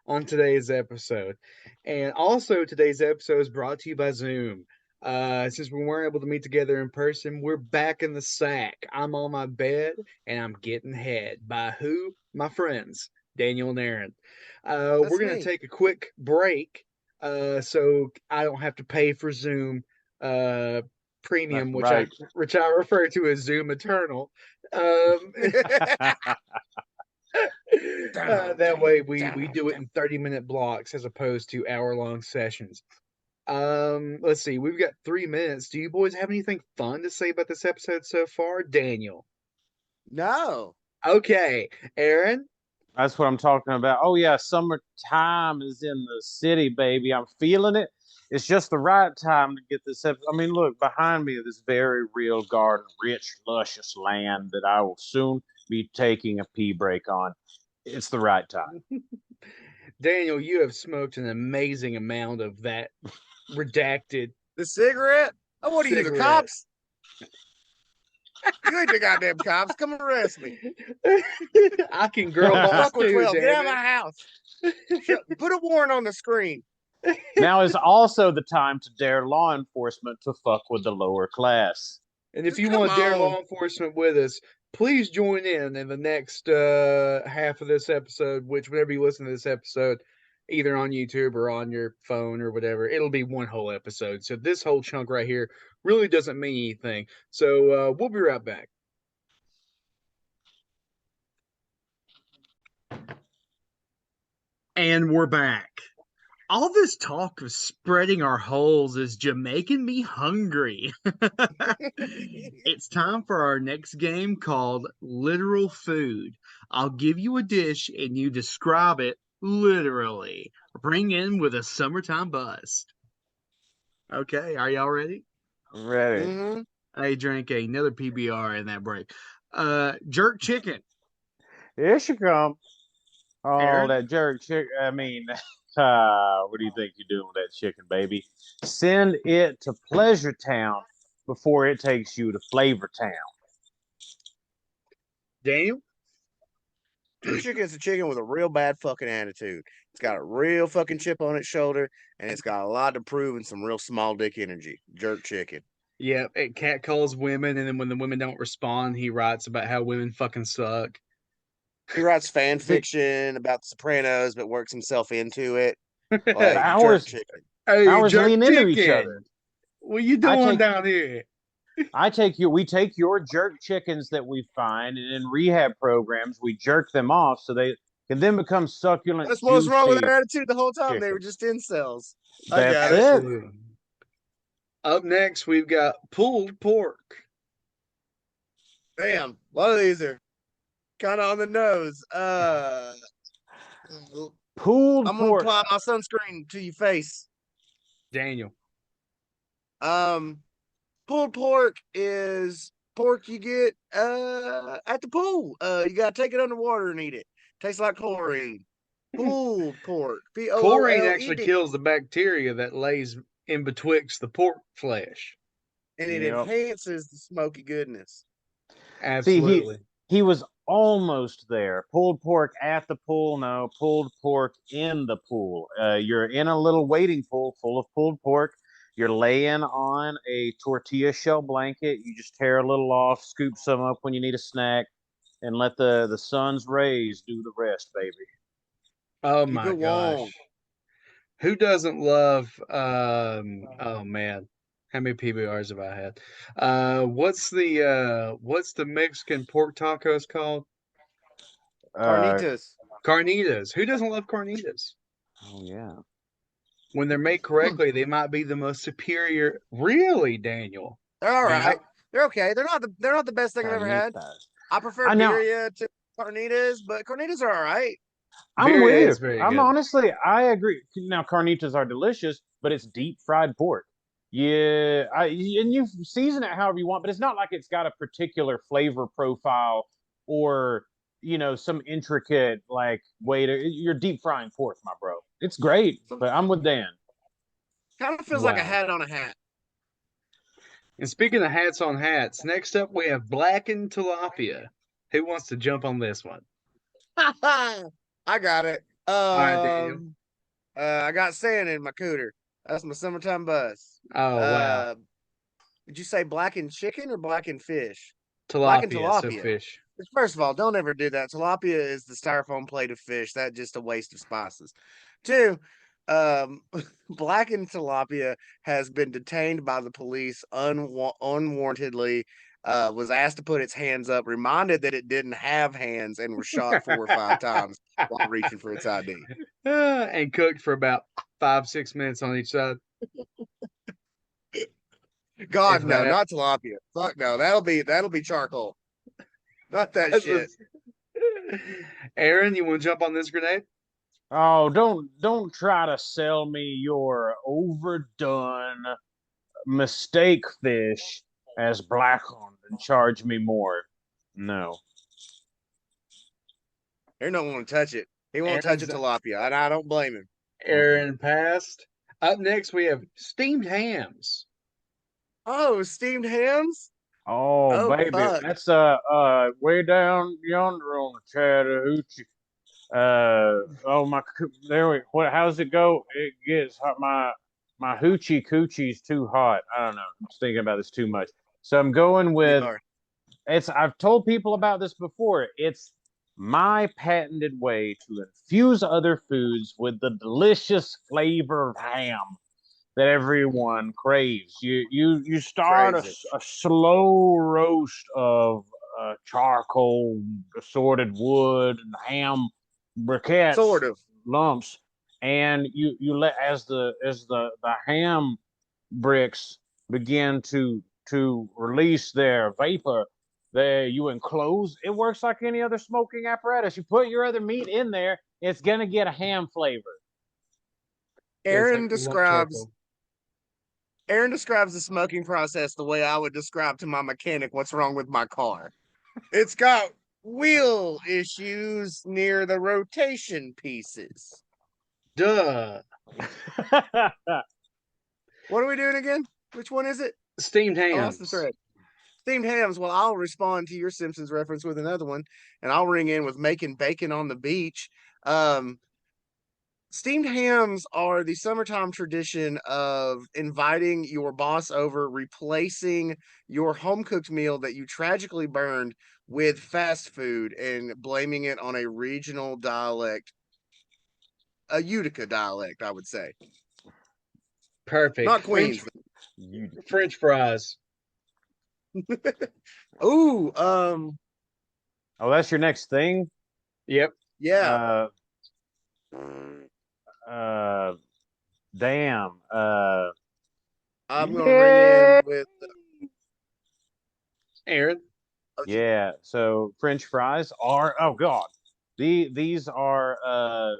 [SPEAKER 2] on today's episode. And also today's episode is brought to you by Zoom. Since we weren't able to meet together in person, we're back in the sack. I'm on my bed and I'm getting head by who? My friends, Daniel and Aaron. We're gonna
[SPEAKER 3] me.
[SPEAKER 2] take a quick break, so I don't have to pay for Zoom premium,
[SPEAKER 1] Right.
[SPEAKER 2] which I refer to as Zoom Eternal. That way we do it in 30-minute blocks as opposed to hour-long sessions. Let's see, we've got 3 minutes. Do you boys have anything fun to say about this episode so far? Daniel.
[SPEAKER 3] No.
[SPEAKER 2] Okay. Aaron?
[SPEAKER 1] That's what I'm talking about. Oh yeah, summertime is in the city, baby. I'm feeling it. It's just the right time to get this episode. I mean, look behind me, this very real garden, rich, luscious land that I will soon be taking a pee break on. It's the right time.
[SPEAKER 2] Daniel, you have smoked an amazing amount of that redacted
[SPEAKER 3] The cigarette? Oh, what are you, the
[SPEAKER 2] cigarette.
[SPEAKER 3] cops? You ain't the goddamn cops. Come arrest me.
[SPEAKER 2] I can girl boss
[SPEAKER 3] Buckle
[SPEAKER 2] too,
[SPEAKER 3] 12. Get out
[SPEAKER 2] damn
[SPEAKER 3] of
[SPEAKER 2] it.
[SPEAKER 3] my house. Put a warrant on the screen.
[SPEAKER 1] Now is also the time to dare law enforcement to fuck with the lower class.
[SPEAKER 2] And if
[SPEAKER 3] Just
[SPEAKER 2] you
[SPEAKER 3] come
[SPEAKER 2] want to dare
[SPEAKER 3] on.
[SPEAKER 2] law enforcement with us, please join in the next half of this episode, which whenever you listen to this episode, either on YouTube or on your phone or whatever, it'll be one whole episode. So this whole chunk right here really doesn't mean anything. So we'll be right back. And we're back. All this talk of spreading our holes is just making me hungry. It's time for our next game called Literal Food. I'll give you a dish and you describe it literally. Bring in with a summertime bust. Okay, are y'all ready?
[SPEAKER 1] Ready.
[SPEAKER 3] Mm-hmm.
[SPEAKER 2] I drank another PBR in that break. Jerk chicken.
[SPEAKER 1] Here she come. Oh,
[SPEAKER 2] Aaron?
[SPEAKER 1] that jerk chicken. I mean, what do you think you're doing with that chicken, baby? Send it to Pleasure Town before it takes you to Flavor Town.
[SPEAKER 2] Daniel?
[SPEAKER 3] Jerk chicken is a chicken with a real bad fucking attitude. It's got a real fucking chip on its shoulder, and it's got a lot to prove and some real small dick energy. Jerk chicken.
[SPEAKER 2] Yeah, it catcalls women, and then when the women don't respond, he writes about how women fucking suck.
[SPEAKER 3] He writes fan fiction about the Sopranos, but works himself into it.
[SPEAKER 1] The
[SPEAKER 3] Like jerk
[SPEAKER 1] hours,
[SPEAKER 3] chicken.
[SPEAKER 2] Hey,
[SPEAKER 1] hours
[SPEAKER 2] jerk
[SPEAKER 1] lean into each
[SPEAKER 2] chicken.
[SPEAKER 1] other.
[SPEAKER 2] What you
[SPEAKER 1] I
[SPEAKER 2] doing
[SPEAKER 1] take-
[SPEAKER 2] down here?
[SPEAKER 1] We take your jerk chickens that we find, and in rehab programs, we jerk them off so they can then become succulent.
[SPEAKER 3] That's what's wrong with
[SPEAKER 1] juicy
[SPEAKER 3] their attitude the whole time. They were
[SPEAKER 1] chicken.
[SPEAKER 3] just incels. I
[SPEAKER 1] That's
[SPEAKER 3] got
[SPEAKER 1] it.
[SPEAKER 2] Absolutely. Up next, we've got pulled pork.
[SPEAKER 3] Damn, a lot of these are kind of on the nose.
[SPEAKER 1] Pulled
[SPEAKER 3] I'm gonna
[SPEAKER 1] pork.
[SPEAKER 3] apply my sunscreen to your face.
[SPEAKER 2] Daniel.
[SPEAKER 3] Pulled pork is pork you get at the pool. You gotta take it underwater and eat it. Tastes like chlorine. Pulled pork.
[SPEAKER 2] Chlorine
[SPEAKER 3] Pooled,
[SPEAKER 2] actually kills the bacteria that lays in betwixt the pork flesh.
[SPEAKER 3] and it
[SPEAKER 1] Yep.
[SPEAKER 3] enhances the smoky goodness.
[SPEAKER 2] Absolutely.
[SPEAKER 1] He was almost there. Pulled pork at the pool. No, pulled pork in the pool. You're in a little waiting pool full of pulled pork. You're laying on a tortilla shell blanket. You just tear a little off, scoop some up when you need a snack, and let the sun's rays do the rest, baby.
[SPEAKER 2] Oh
[SPEAKER 3] Keep
[SPEAKER 2] my
[SPEAKER 3] it
[SPEAKER 2] gosh.
[SPEAKER 3] warm.
[SPEAKER 2] Who doesn't love oh man. How many PBRs have I had? What's the Mexican pork tacos called?
[SPEAKER 3] Carnitas.
[SPEAKER 2] Carnitas. Who doesn't love carnitas?
[SPEAKER 1] Oh yeah.
[SPEAKER 2] When they're made correctly, they might be the most superior. Really, Daniel?
[SPEAKER 3] They're all
[SPEAKER 2] Man,
[SPEAKER 3] right. They're okay. They're not the best thing I've ever had.
[SPEAKER 1] Carnitas.
[SPEAKER 3] I prefer
[SPEAKER 1] I know.
[SPEAKER 3] birria to carnitas, but carnitas are all right.
[SPEAKER 1] I'm
[SPEAKER 2] Birria
[SPEAKER 1] with
[SPEAKER 2] is
[SPEAKER 1] you.
[SPEAKER 2] very
[SPEAKER 1] I'm
[SPEAKER 2] good.
[SPEAKER 1] honestly, I agree. Now, carnitas are delicious, but it's deep fried pork. Yeah, and you season it however you want, but it's not like it's got a particular flavor profile or some intricate like way to. You're deep frying pork, my bro. It's great, but I'm with Dan.
[SPEAKER 3] Kind of feels like a
[SPEAKER 1] Wow.
[SPEAKER 3] hat on a hat.
[SPEAKER 2] And speaking of hats on hats, next up we have blackened tilapia. Who wants to jump on this one?
[SPEAKER 3] I got it.
[SPEAKER 2] All right, Daniel.
[SPEAKER 3] I got sand in my cooter. That's my summertime buzz.
[SPEAKER 2] Oh wow,
[SPEAKER 3] Did you say blackened chicken or blackened fish?
[SPEAKER 2] tilapia,
[SPEAKER 3] tilapia.
[SPEAKER 2] so fish.
[SPEAKER 3] First of all, don't ever do that. Tilapia is the styrofoam plate of fish. That's just a waste of spices. Two, blackened tilapia has been detained by the police unwarrantedly. Was asked to put its hands up, reminded that it didn't have hands, and was shot 4 or 5 times while reaching for its ID.
[SPEAKER 2] And cooked for about 5-6 minutes on each side.
[SPEAKER 3] God,
[SPEAKER 2] If
[SPEAKER 3] no,
[SPEAKER 2] that-
[SPEAKER 3] not tilapia. Fuck no, that'll be charcoal. Not that shit.
[SPEAKER 2] Aaron, you want to jump on this grenade?
[SPEAKER 1] Oh, don't try to sell me your overdone mistake fish as blackened and charge me more. No.
[SPEAKER 3] He don't want to touch it. He won't touch a tilapia, and I don't blame him.
[SPEAKER 2] Aaron passed. Up next, we have steamed hams.
[SPEAKER 3] Oh, steamed hams?
[SPEAKER 1] Oh, baby,
[SPEAKER 3] fuck.
[SPEAKER 1] that's way down yonder on the Chattahoochee. Oh my, there we. What? How's it go? It gets hot. My hoochie coochie's too hot. I don't know. I'm just thinking about this too much. So I'm going
[SPEAKER 3] You
[SPEAKER 1] with
[SPEAKER 3] are.
[SPEAKER 1] it's. I've told people about this before. It's my patented way to infuse other foods with the delicious flavor of ham that everyone craves. You start
[SPEAKER 3] Crazy.
[SPEAKER 1] a slow roast of charcoal, assorted wood, and ham briquettes,
[SPEAKER 3] Sort of.
[SPEAKER 1] lumps, and you let as the ham bricks begin to release their vapor. There, you enclose. It works like any other smoking apparatus. You put your other meat in there, it's gonna get a ham flavor.
[SPEAKER 2] Yeah, it's
[SPEAKER 3] Aaron
[SPEAKER 2] like lump
[SPEAKER 3] describes
[SPEAKER 2] charcoal.
[SPEAKER 3] Aaron describes the smoking process the way I would describe to my mechanic what's wrong with my car. It's got wheel issues near the rotation pieces.
[SPEAKER 2] Duh.
[SPEAKER 3] What are we doing again? Which one is it?
[SPEAKER 2] Steamed
[SPEAKER 3] I lost the
[SPEAKER 2] hams.
[SPEAKER 3] thread. Steamed hams. Well, I'll respond to your Simpsons reference with another one, and I'll ring in with making bacon on the beach. Um, Steamed hams are the summertime tradition of inviting your boss over, replacing your home cooked meal that you tragically burned with fast food and blaming it on a regional dialect, a Utica dialect, I would say.
[SPEAKER 2] Perfect.
[SPEAKER 3] Not Queens.
[SPEAKER 2] French fries.
[SPEAKER 3] Ooh,
[SPEAKER 1] Oh, that's your next thing?
[SPEAKER 2] Yep.
[SPEAKER 3] yeah.
[SPEAKER 1] Uh, uh, damn.
[SPEAKER 3] I'm gonna ring
[SPEAKER 1] Yeah.
[SPEAKER 3] in with
[SPEAKER 2] Aaron.
[SPEAKER 1] Yeah. So French fries are. Oh God. These are.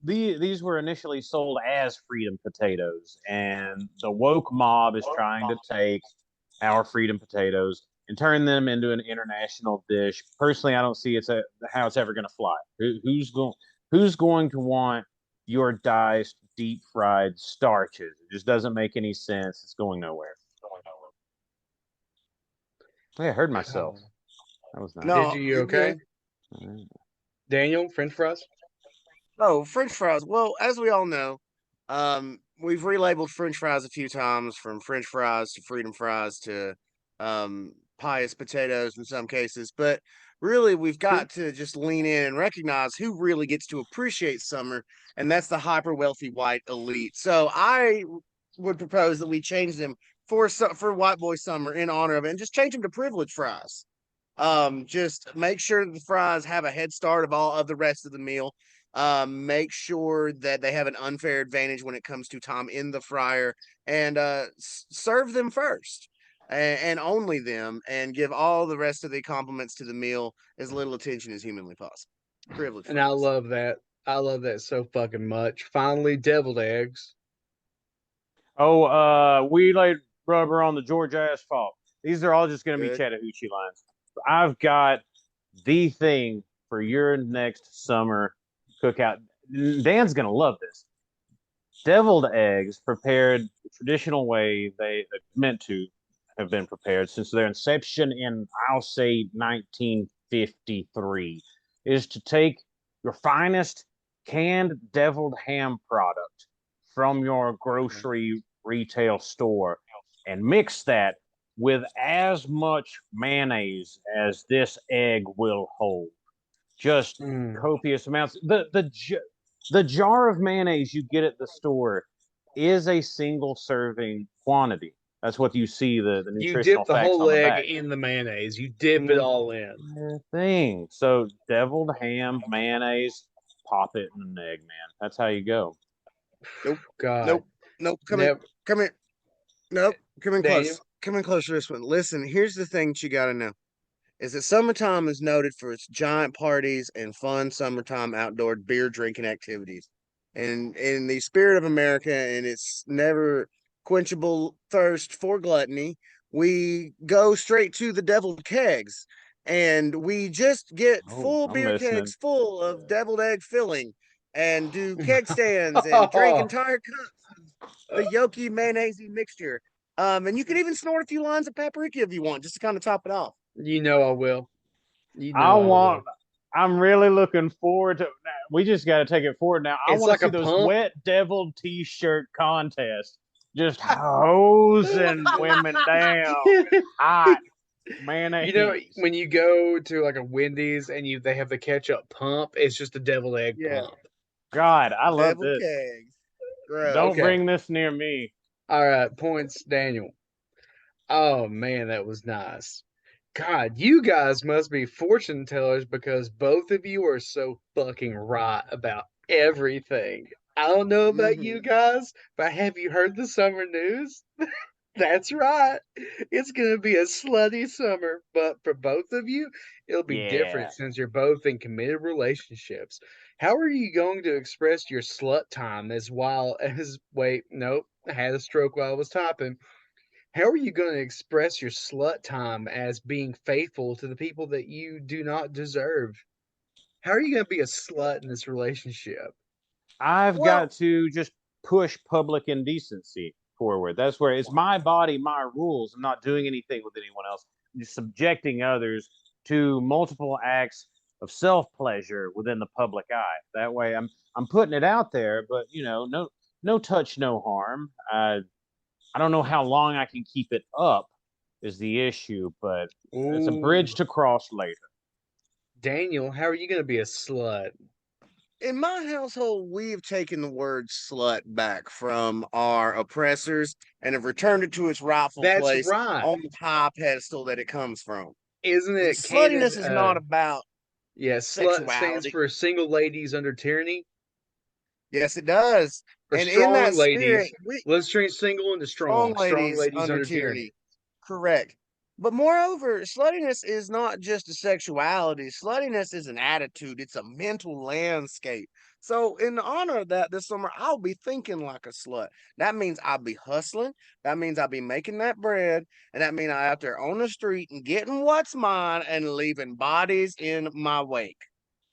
[SPEAKER 1] These were initially sold as freedom potatoes, and the woke mob is trying to take our freedom potatoes and turn them into an international dish. Personally, I don't see how it's ever going to fly. Who's going to want your diced deep fried starches? It just doesn't make any sense. It's going nowhere. Hey, I heard myself. That was nice.
[SPEAKER 2] Did
[SPEAKER 3] no,
[SPEAKER 2] you
[SPEAKER 3] you're
[SPEAKER 2] okay?
[SPEAKER 3] good.
[SPEAKER 2] Daniel, French fries?
[SPEAKER 3] Oh, French fries. Well, as we all know, we've relabeled French fries a few times from French fries to freedom fries to pious potatoes in some cases. But really, we've got to just lean in and recognize who really gets to appreciate summer, and that's the hyper wealthy white elite. So I would propose that we change them for white boy summer in honor of it, and just change them to privilege fries. Just make sure that the fries have a head start of all of the rest of the meal. Make sure that they have an unfair advantage when it comes to time in the fryer, and serve them first and only them, and give all the rest of the compliments to the meal as little attention as humanly possible. Privilege
[SPEAKER 2] And I
[SPEAKER 3] fries.
[SPEAKER 2] love that. I love that so fucking much. Finally, deviled eggs.
[SPEAKER 1] Oh, we laid rubber on the Georgia asphalt. These are all just going to be
[SPEAKER 3] Good.
[SPEAKER 1] Chattahoochee lines. I've got the thing for your next summer cookout. Dan's going to love this. Deviled eggs prepared the traditional way they meant to have been prepared since their inception in, I'll say, 1953, is to take your finest canned deviled ham product from your grocery retail store and mix that with as much mayonnaise as this egg will hold. Just
[SPEAKER 2] Mm.
[SPEAKER 1] copious amounts. The jar of mayonnaise you get at the store is a single serving quantity. That's what you see the
[SPEAKER 2] You
[SPEAKER 1] nutritional
[SPEAKER 2] dip the
[SPEAKER 1] facts
[SPEAKER 2] whole
[SPEAKER 1] on the
[SPEAKER 2] egg
[SPEAKER 1] back.
[SPEAKER 2] in the mayonnaise. You dip it
[SPEAKER 1] The
[SPEAKER 2] all in.
[SPEAKER 1] entire thing. So deviled ham, mayonnaise, pop it in an egg, man. That's how you go.
[SPEAKER 3] Nope.
[SPEAKER 2] God.
[SPEAKER 3] Nope. Nope. Come in.
[SPEAKER 2] Never.
[SPEAKER 3] Come in. Nope. Come in
[SPEAKER 2] Daniel.
[SPEAKER 3] close. Come in close to this one. Listen, here's the thing that you got to know is that summertime is noted for its giant parties and fun summertime outdoor beer drinking activities. And in the spirit of America and its never quenchable thirst for gluttony, we go straight to the deviled kegs and we just get
[SPEAKER 1] Oh,
[SPEAKER 3] full
[SPEAKER 1] I'm
[SPEAKER 3] beer
[SPEAKER 1] listening.
[SPEAKER 3] kegs full of deviled egg filling and do keg stands and drink entire cups of the yolky mayonnaise mixture. And you can even snort a few lines of paprika if you want, just to kind of top it off.
[SPEAKER 2] You know I will. You
[SPEAKER 1] I
[SPEAKER 2] know I
[SPEAKER 1] want
[SPEAKER 2] will.
[SPEAKER 1] I'm really looking forward to. We just got to take it forward now. I
[SPEAKER 4] It's
[SPEAKER 1] want to
[SPEAKER 4] like
[SPEAKER 1] see
[SPEAKER 4] a
[SPEAKER 1] those
[SPEAKER 4] pump.
[SPEAKER 1] wet devil T-shirt contests, just hosing women down, hot
[SPEAKER 4] You know,
[SPEAKER 1] mayonnaise.
[SPEAKER 4] when you go to like a Wendy's and they have the ketchup pump, it's just a deviled egg
[SPEAKER 3] Yeah.
[SPEAKER 4] pump.
[SPEAKER 1] God, I love
[SPEAKER 3] Devil
[SPEAKER 1] this.
[SPEAKER 3] kegs. Gross.
[SPEAKER 1] Don't
[SPEAKER 4] Okay.
[SPEAKER 1] bring this near me.
[SPEAKER 4] All right, points, Daniel. Oh man, that was nice. God, you guys must be fortune tellers because both of you are so fucking right about everything. I don't know about you guys, but have you heard the summer news? That's right. It's going to be a slutty summer, but for both of you, it'll be
[SPEAKER 1] Yeah.
[SPEAKER 4] different since you're both in committed relationships. How are you going to express your slut time as while as wait, nope, I had a stroke while I was typing. How are you going to express your slut time as being faithful to the people that you do not deserve? How are you going to be a slut in this relationship?
[SPEAKER 1] I've
[SPEAKER 3] Well,
[SPEAKER 1] got to just push public indecency forward. That's where it's my body, my rules. I'm not doing anything with anyone else. I'm just subjecting others to multiple acts of self pleasure within the public eye. That way, I'm putting it out there, but no touch, no harm. I don't know how long I can keep it up is the issue, but it's a
[SPEAKER 4] Ooh.
[SPEAKER 1] bridge to cross later.
[SPEAKER 4] Daniel, how are you going to be a slut?
[SPEAKER 3] in my household, we've taken the word slut back from our oppressors and have returned it to its rightful
[SPEAKER 4] That's
[SPEAKER 3] place
[SPEAKER 4] right.
[SPEAKER 3] on the high pedestal that it comes from.
[SPEAKER 4] Isn't it canon?
[SPEAKER 3] Sluttiness is not about
[SPEAKER 4] Yeah, slut stands
[SPEAKER 3] sexuality.
[SPEAKER 4] for single ladies under tyranny.
[SPEAKER 3] Yes, it does.
[SPEAKER 4] Or
[SPEAKER 3] And in that
[SPEAKER 4] strong
[SPEAKER 3] spirit,
[SPEAKER 4] ladies.
[SPEAKER 3] we
[SPEAKER 4] Let's change single into
[SPEAKER 3] strong
[SPEAKER 4] strong. Strong
[SPEAKER 3] ladies
[SPEAKER 4] ladies
[SPEAKER 3] under
[SPEAKER 4] under tyranny.
[SPEAKER 3] tyranny. Correct. But moreover, sluttiness is not just a sexuality. Sluttiness is an attitude. It's a mental landscape. So, in honor of that, this summer, I'll be thinking like a slut. That means I'll be hustling. That means I'll be making that bread. And that means I'm out there on the street and getting what's mine and leaving bodies in my wake.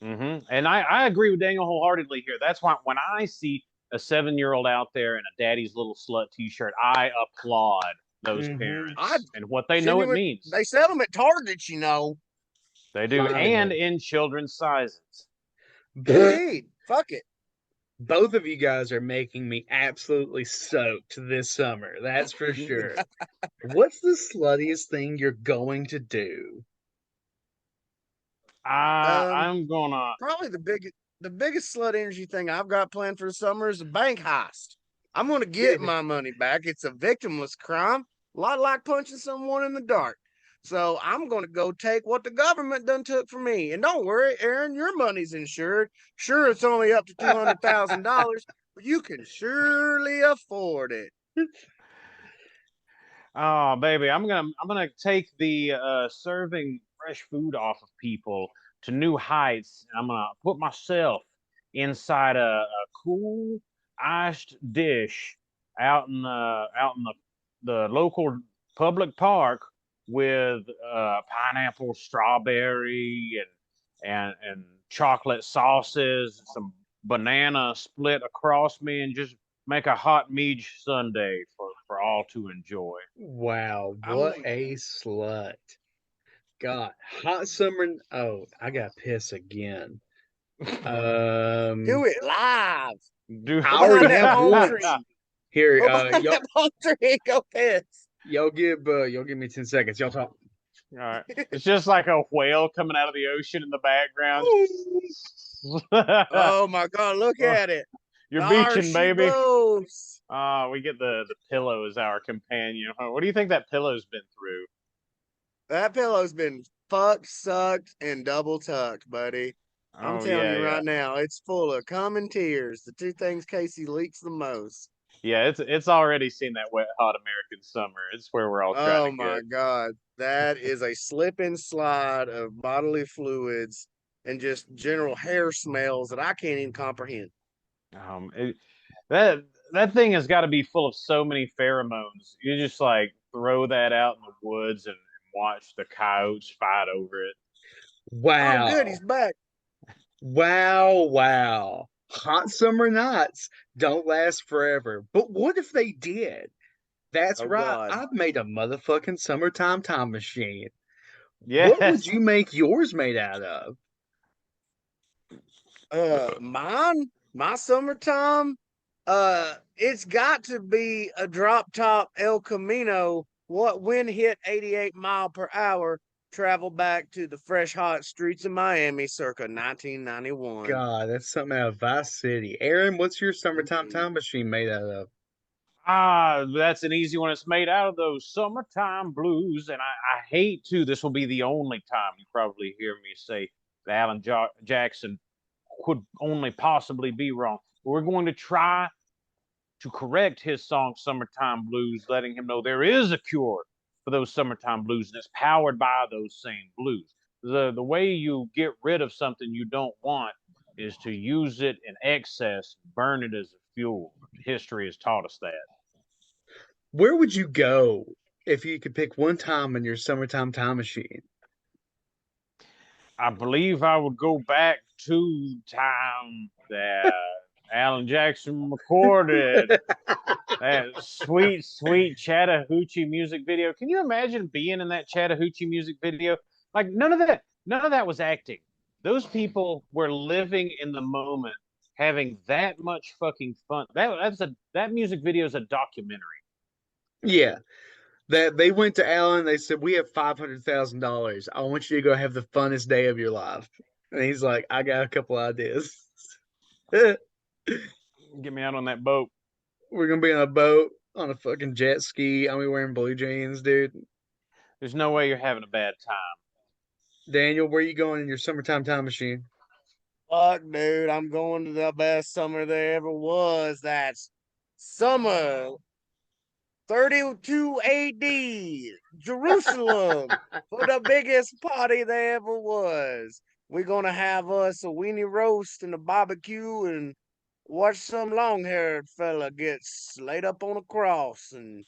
[SPEAKER 1] And I agree with Daniel wholeheartedly here. That's why when I see a 7-year-old out there in a daddy's little slut T-shirt, I applaud those
[SPEAKER 3] I
[SPEAKER 1] parents and what they know it
[SPEAKER 3] genuine.
[SPEAKER 1] means.
[SPEAKER 3] They sell them at Target, you know.
[SPEAKER 1] They do, and
[SPEAKER 4] Finally.
[SPEAKER 1] in children's sizes.
[SPEAKER 3] Indeed. Fuck it.
[SPEAKER 4] Both of you guys are making me absolutely soaked this summer. That's for sure. What's the sluttiest thing you're going to do?
[SPEAKER 1] I'm gonna.
[SPEAKER 3] Probably the biggest slut energy thing I've got planned for the summer is a bank heist. I'm gonna get my money back. It's a victimless crime, a lot like punching someone in the dark. So I'm gonna go take what the government done took from me. And don't worry, Aaron, your money's insured. Sure, it's only up to $200,000, but you can surely afford it.
[SPEAKER 1] Oh, baby, I'm gonna take the serving fresh food off of people to new heights. I'm gonna put myself inside a cool iced dish out in the local public park with pineapple, strawberry, and chocolate sauces, some banana split across me, and just make a hot mead sundae for all to enjoy.
[SPEAKER 4] Wow,
[SPEAKER 3] I'm
[SPEAKER 4] what
[SPEAKER 3] gonna
[SPEAKER 4] a slut. God, hot summer. Oh, I got piss again.
[SPEAKER 3] do it live.
[SPEAKER 1] Do
[SPEAKER 4] I
[SPEAKER 3] Go behind
[SPEAKER 4] already
[SPEAKER 3] that
[SPEAKER 4] have
[SPEAKER 3] palm
[SPEAKER 4] one.
[SPEAKER 3] tree.
[SPEAKER 4] Here,
[SPEAKER 3] Go behind
[SPEAKER 4] y'all,
[SPEAKER 3] that palm tree and go piss.
[SPEAKER 4] y'all give me 10 seconds. Y'all talk.
[SPEAKER 1] All right. It's just like a whale coming out of the ocean in the background.
[SPEAKER 3] Oh my God, look
[SPEAKER 1] Oh,
[SPEAKER 3] at it.
[SPEAKER 1] you're
[SPEAKER 3] There
[SPEAKER 1] beaching,
[SPEAKER 3] she
[SPEAKER 1] baby.
[SPEAKER 3] blows.
[SPEAKER 1] We get the pillow as our companion. What do you think that pillow's been through?
[SPEAKER 3] That pillow's been fucked, sucked, and double tucked, buddy. I'm
[SPEAKER 1] Oh
[SPEAKER 3] telling
[SPEAKER 1] yeah,
[SPEAKER 3] you
[SPEAKER 1] yeah.
[SPEAKER 3] right now, it's full of cum and tears. The two things Casey leaks the most.
[SPEAKER 1] Yeah, it's already seen that wet hot American summer. It's where we're all trying
[SPEAKER 3] Oh
[SPEAKER 1] to
[SPEAKER 3] my
[SPEAKER 1] get.
[SPEAKER 3] God. That is a slip and slide of bodily fluids and just general hair smells that I can't even comprehend.
[SPEAKER 1] Um, it, that that thing has got to be full of so many pheromones. You just like throw that out in the woods and watch the coyotes fight over it.
[SPEAKER 3] Oh, good, he's
[SPEAKER 4] Wow.
[SPEAKER 3] back.
[SPEAKER 4] Wow. Hot summer nights don't last forever. But what if they did? That's
[SPEAKER 3] Oh
[SPEAKER 4] right.
[SPEAKER 3] God.
[SPEAKER 4] I've made a motherfucking summertime time machine. What would
[SPEAKER 1] Yes.
[SPEAKER 4] you make yours made out of?
[SPEAKER 3] My summertime, it's got to be a drop top El Camino. What wind hit 88 mile per hour? Travel back to the fresh hot streets of Miami, circa 1991.
[SPEAKER 4] God, that's something out of Vice City. Aaron, what's your summertime
[SPEAKER 3] Indeed.
[SPEAKER 4] time machine made out of?
[SPEAKER 1] That's an easy one. It's made out of those summertime blues, and I hate to. This will be the only time you probably hear me say that Jackson could only possibly be wrong. We're going to try to correct his song "Summertime Blues," letting him know there is a cure for those summertime blues, and it's powered by those same blues. The way you get rid of something you don't want is to use it in excess, burn it as a fuel. History has taught us that.
[SPEAKER 4] Where would you go if you could pick one time in your summertime time machine?
[SPEAKER 1] I believe I would go back to time that Alan Jackson recorded that sweet, sweet Chattahoochee music video. Can you imagine being in that Chattahoochee music video? Like none of that was acting. Those people were living in the moment, having that much fucking fun. That music video is a documentary.
[SPEAKER 4] Yeah, that they went to Alan. They said, "We have $500,000. I want you to go have the funnest day of your life." And he's like, "I got a couple ideas. We're
[SPEAKER 1] Get me out on that boat.
[SPEAKER 4] gonna be on a boat, on a fucking jet ski. I'll be wearing blue jeans, dude."
[SPEAKER 1] There's no way you're having a bad time.
[SPEAKER 4] Daniel, where you going in your summertime time machine?
[SPEAKER 3] Fuck, dude, I'm going to the best summer there ever was. That's summer 32 AD, Jerusalem, for the biggest party there ever was. We're gonna have us a weenie roast and a barbecue and watch some long-haired fella get laid up on a cross and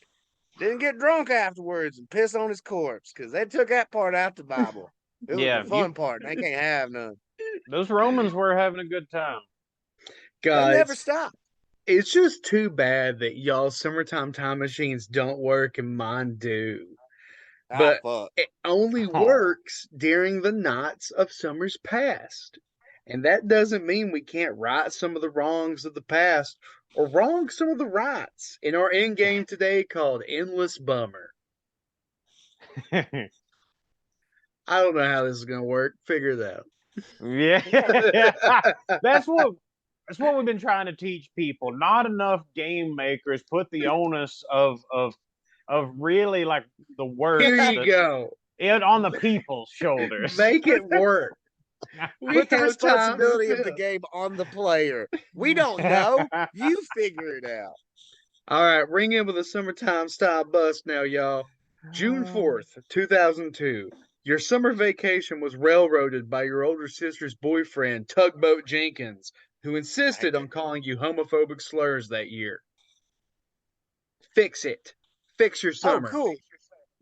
[SPEAKER 3] then get drunk afterwards and piss on his corpse because they took that part out the Bible. It was
[SPEAKER 1] Yeah,
[SPEAKER 3] the fun part. They can't have none.
[SPEAKER 1] those Romans were having a good time.
[SPEAKER 3] They never
[SPEAKER 4] Guys,
[SPEAKER 3] stop.
[SPEAKER 4] it's just too bad that y'all's summertime time machines don't work and mine do.
[SPEAKER 3] Ah,
[SPEAKER 4] But
[SPEAKER 3] fuck.
[SPEAKER 4] it only
[SPEAKER 1] Huh.
[SPEAKER 4] works during the nights of summers past. And that doesn't mean we can't right some of the wrongs of the past or wrong some of the rights in our end game today called Endless Bummer. I don't know how this is going to work. Figure it out.
[SPEAKER 1] Yeah, that's what we've been trying to teach people. Not enough game makers put the onus of really like the work
[SPEAKER 4] Here you go.
[SPEAKER 1] on the people's shoulders.
[SPEAKER 4] Make it work. We
[SPEAKER 3] Put the
[SPEAKER 4] have time
[SPEAKER 3] responsibility
[SPEAKER 4] to
[SPEAKER 3] of the
[SPEAKER 4] fill.
[SPEAKER 3] game on the player. We don't know. You figure it out.
[SPEAKER 4] All right, ring in with a summertime style bust now, y'all. June 4th, 2002. Your summer vacation was railroaded by your older sister's boyfriend, Tugboat Jenkins, who insisted on calling you homophobic slurs that year. Fix it. Fix your
[SPEAKER 3] Oh,
[SPEAKER 4] summer.
[SPEAKER 3] cool.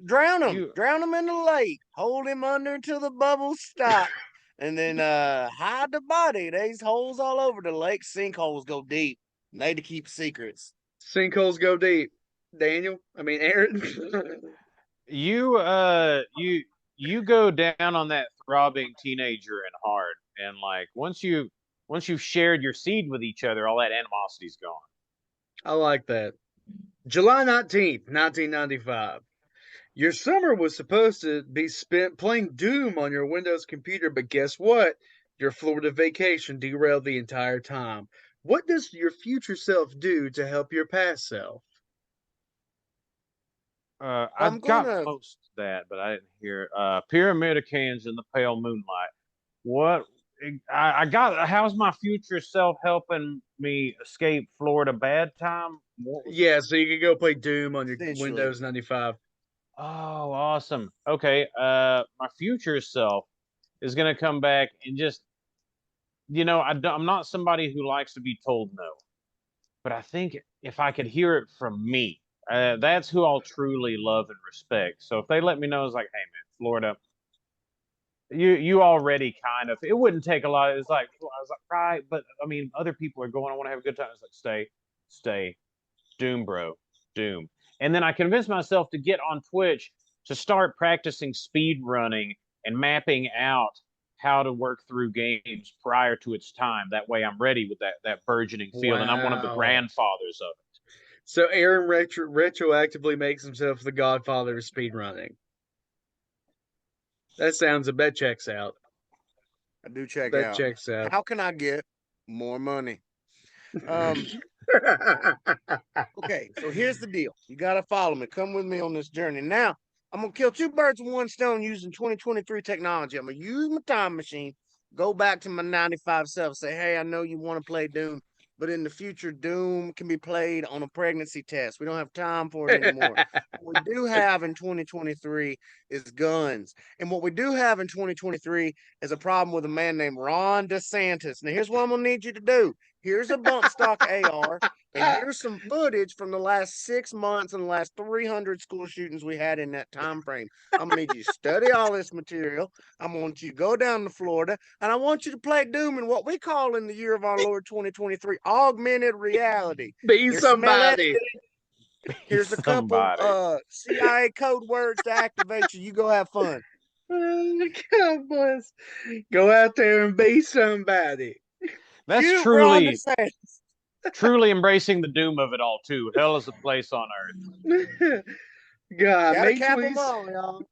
[SPEAKER 3] Drown him.
[SPEAKER 1] You
[SPEAKER 3] Drown him in the lake. Hold him under until the bubbles stop. And then hide the body. There's holes all over the lake. Sinkholes go deep. Need to keep secrets.
[SPEAKER 4] Sinkholes go deep. Daniel, I mean Aaron.
[SPEAKER 1] you you go down on that throbbing teenager and hard, and like once you've shared your seed with each other, all that animosity's gone.
[SPEAKER 4] I like that. July 19th, 1995. Your summer was supposed to be spent playing Doom on your Windows computer, but guess what? Your Florida vacation derailed the entire time. What does your future self do to help your past self?
[SPEAKER 1] I
[SPEAKER 3] I'm
[SPEAKER 1] got
[SPEAKER 3] gonna
[SPEAKER 1] most of that, but I didn't hear pyramid of cans in the pale moonlight. What I got? How's my future self helping me escape Florida bad time? What was
[SPEAKER 4] Yeah, so you could go play Doom on your
[SPEAKER 3] essentially.
[SPEAKER 4] Windows 95.
[SPEAKER 1] Oh, awesome. Okay. My future self is gonna come back and just, I'm not somebody who likes to be told no, but I think if I could hear it from me, that's who I'll truly love and respect. So if they let me know, it's like, hey man, Florida, you already kind of. It wouldn't take a lot. It's like I was like, right, but I mean, other people are going. I want to have a good time. It's like, stay, Doom, bro, Doom. And then I convinced myself to get on Twitch to start practicing speed running and mapping out how to work through games prior to its time. That way I'm ready with that burgeoning field, and I'm one of the
[SPEAKER 4] Wow.
[SPEAKER 1] grandfathers of it.
[SPEAKER 4] So Aaron retroactively makes himself the godfather of speedrunning. That checks out.
[SPEAKER 3] I do check
[SPEAKER 4] That
[SPEAKER 3] out.
[SPEAKER 4] checks out.
[SPEAKER 3] How can I get more money? Okay, so here's the deal. You got to follow me. Come with me on this journey. Now, I'm going to kill two birds with one stone using 2023 technology. I'm going to use my time machine, go back to my 95 self, say, hey, I know you want to play Doom, but in the future, Doom can be played on a pregnancy test. We don't have time for it anymore. What we do have in 2023 is guns. And what we do have in 2023 is a problem with a man named Ron DeSantis. Now, here's what I'm going to need you to do. Here's a bump stock AR, and here's some footage from the last 6 months and the last 300 school shootings we had in that time frame. I'm gonna need you to study all this material. I want you to go down to Florida, and I want you to play Doom in what we call in the year of our Lord 2023 augmented reality.
[SPEAKER 4] Be
[SPEAKER 3] Here's some
[SPEAKER 4] somebody.
[SPEAKER 3] LSD. Here's a couple CIA code words to activate you. You go have fun.
[SPEAKER 4] God bless. Go out there and be somebody.
[SPEAKER 1] That's
[SPEAKER 3] Shoot, Ron
[SPEAKER 1] truly
[SPEAKER 3] DeSantis.
[SPEAKER 1] truly embracing the doom of it all too. Hell is a place on earth.
[SPEAKER 4] God,
[SPEAKER 3] Gotta cap 'em all, y'all.